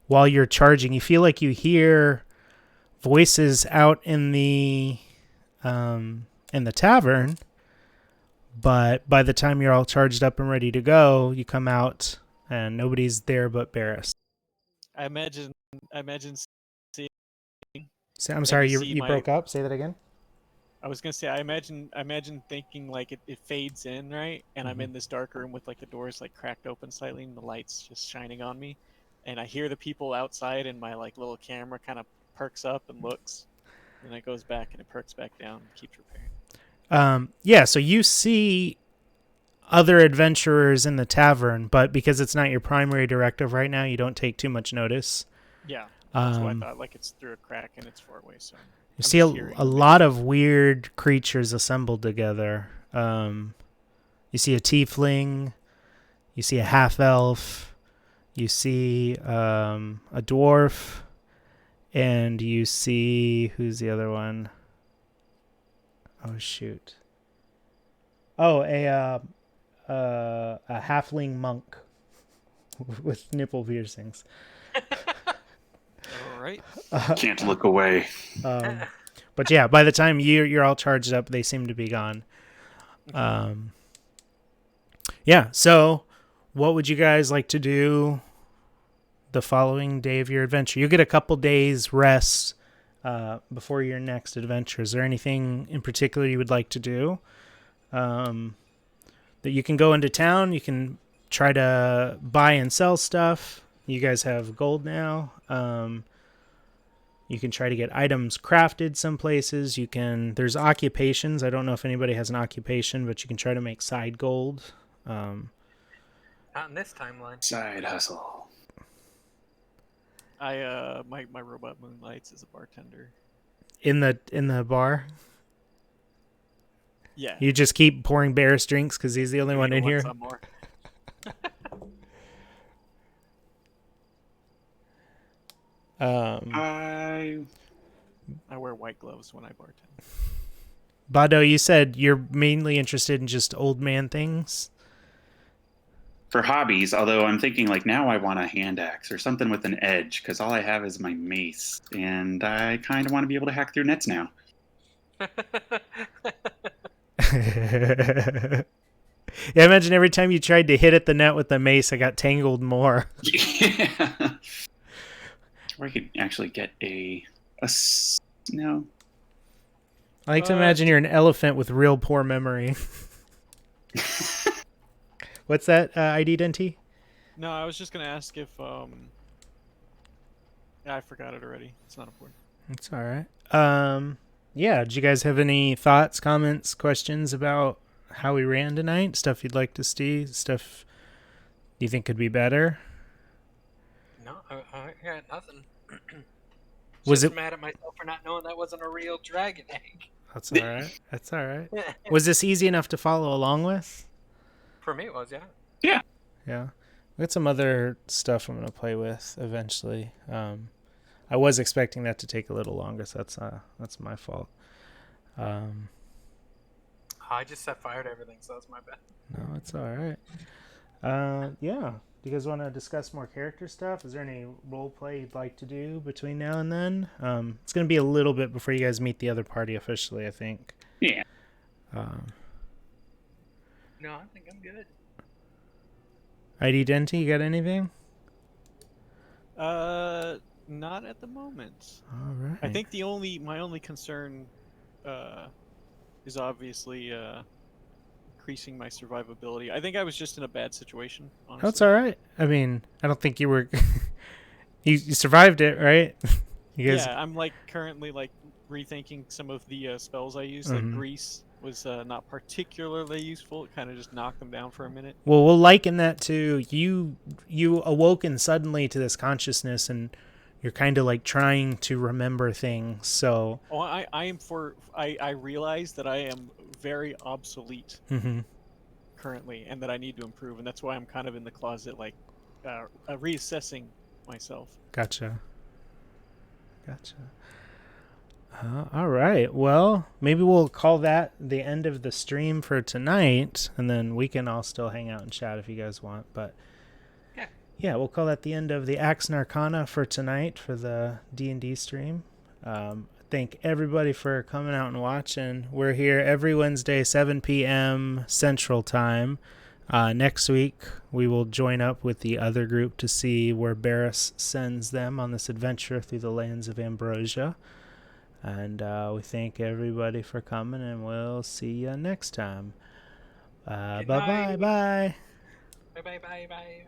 while you're charging, you feel like you hear voices out in the tavern, but by the time you're all charged up and ready to go, you come out and nobody's there but Barris. I imagine seeing. I'm sorry, you broke up. Say that again. I was gonna say I imagine thinking like it fades in, right? And I'm in this dark room with like the doors like cracked open slightly and the lights just shining on me, and I hear the people outside and my like little camera kind of perks up and looks, and it goes back and it perks back down and keeps repairing. Yeah, so you see other adventurers in the tavern, but because it's not your primary directive right now, you don't take too much notice. Yeah, that's what I thought. Like it's through a crack and it's far away, so you see a lot of weird creatures assembled together. You see a tiefling, you see a half-elf, you see a dwarf, and you see, who's the other one? Oh shoot! Oh, a halfling monk with nipple piercings. All right. Can't look away. But yeah, by the time you're all charged up, they seem to be gone. Yeah. So, what would you guys like to do the following day of your adventure? You get a couple days rest before your next adventure. Is there anything in particular you would like to do? That you can go into town. You can try to buy and sell stuff. You guys have gold now. You can try to get items crafted some places. There's occupations. I don't know if anybody has an occupation, but you can try to make side gold. Not in this timeline. Side hustle. My robot moonlights as a bartender. In the bar. Yeah. You just keep pouring Barris drinks because he's the only one in here. Some more. I wear white gloves when I bartend. Bado, you said you're mainly interested in just old man things. for hobbies, although I'm thinking like now I want a hand axe or something with an edge because all I have is my mace, and I kind of want to be able to hack through nets now. Yeah, imagine every time you tried to hit at the net with the mace, I got tangled more. Yeah. Or I could actually get no. I like to imagine you're an elephant with real poor memory. What's that, ID Denti? No, I was just gonna ask if yeah, I forgot it already. It's not important. It's all right. Yeah, did you guys have any thoughts, comments, questions about how we ran tonight? Stuff you'd like to see? Stuff you think could be better? No, I got nothing. Was Just it mad at myself for not knowing that wasn't a real dragon egg. That's all right. That's all right. Was this easy enough to follow along with? For me, it was, yeah. Yeah. Yeah. We got some other stuff I'm going to play with eventually. I was expecting that to take a little longer, so that's my fault. I just set fire to everything, so that's my bad. No, it's all right. Yeah. Do you guys want to discuss more character stuff? Is there any role play you'd like to do between now and then? It's going to be a little bit before you guys meet the other party officially, I think. Yeah. No, I think I'm good. ID Denti, you got anything? Not at the moment. All right. I think my only concern is obviously increasing my survivability. I think I was just in a bad situation, honestly. That's all right. I mean, I don't think you were. you survived it, right? You guys. Yeah, I'm like currently like rethinking some of the spells I used. Like grease was not particularly useful. It kind of just knocked them down for a minute. Well, we'll liken that to you awoken suddenly to this consciousness, and you're kind of like trying to remember things. So. Oh, I realize that I am very obsolete currently, and that I need to improve, and that's why I'm kind of in the closet, like reassessing myself. Gotcha. All right. Well, maybe we'll call that the end of the stream for tonight, and then we can all still hang out and chat if you guys want. But yeah, we'll call that the end of the Axe+Arcana for tonight for the D&D stream. Thank everybody for coming out and watching. We're here every Wednesday, 7 p.m. Central Time. Next week, we will join up with the other group to see where Barris sends them on this adventure through the lands of Ambrosia. And we thank everybody for coming, and we'll see you next time. Bye-bye. Bye. Bye.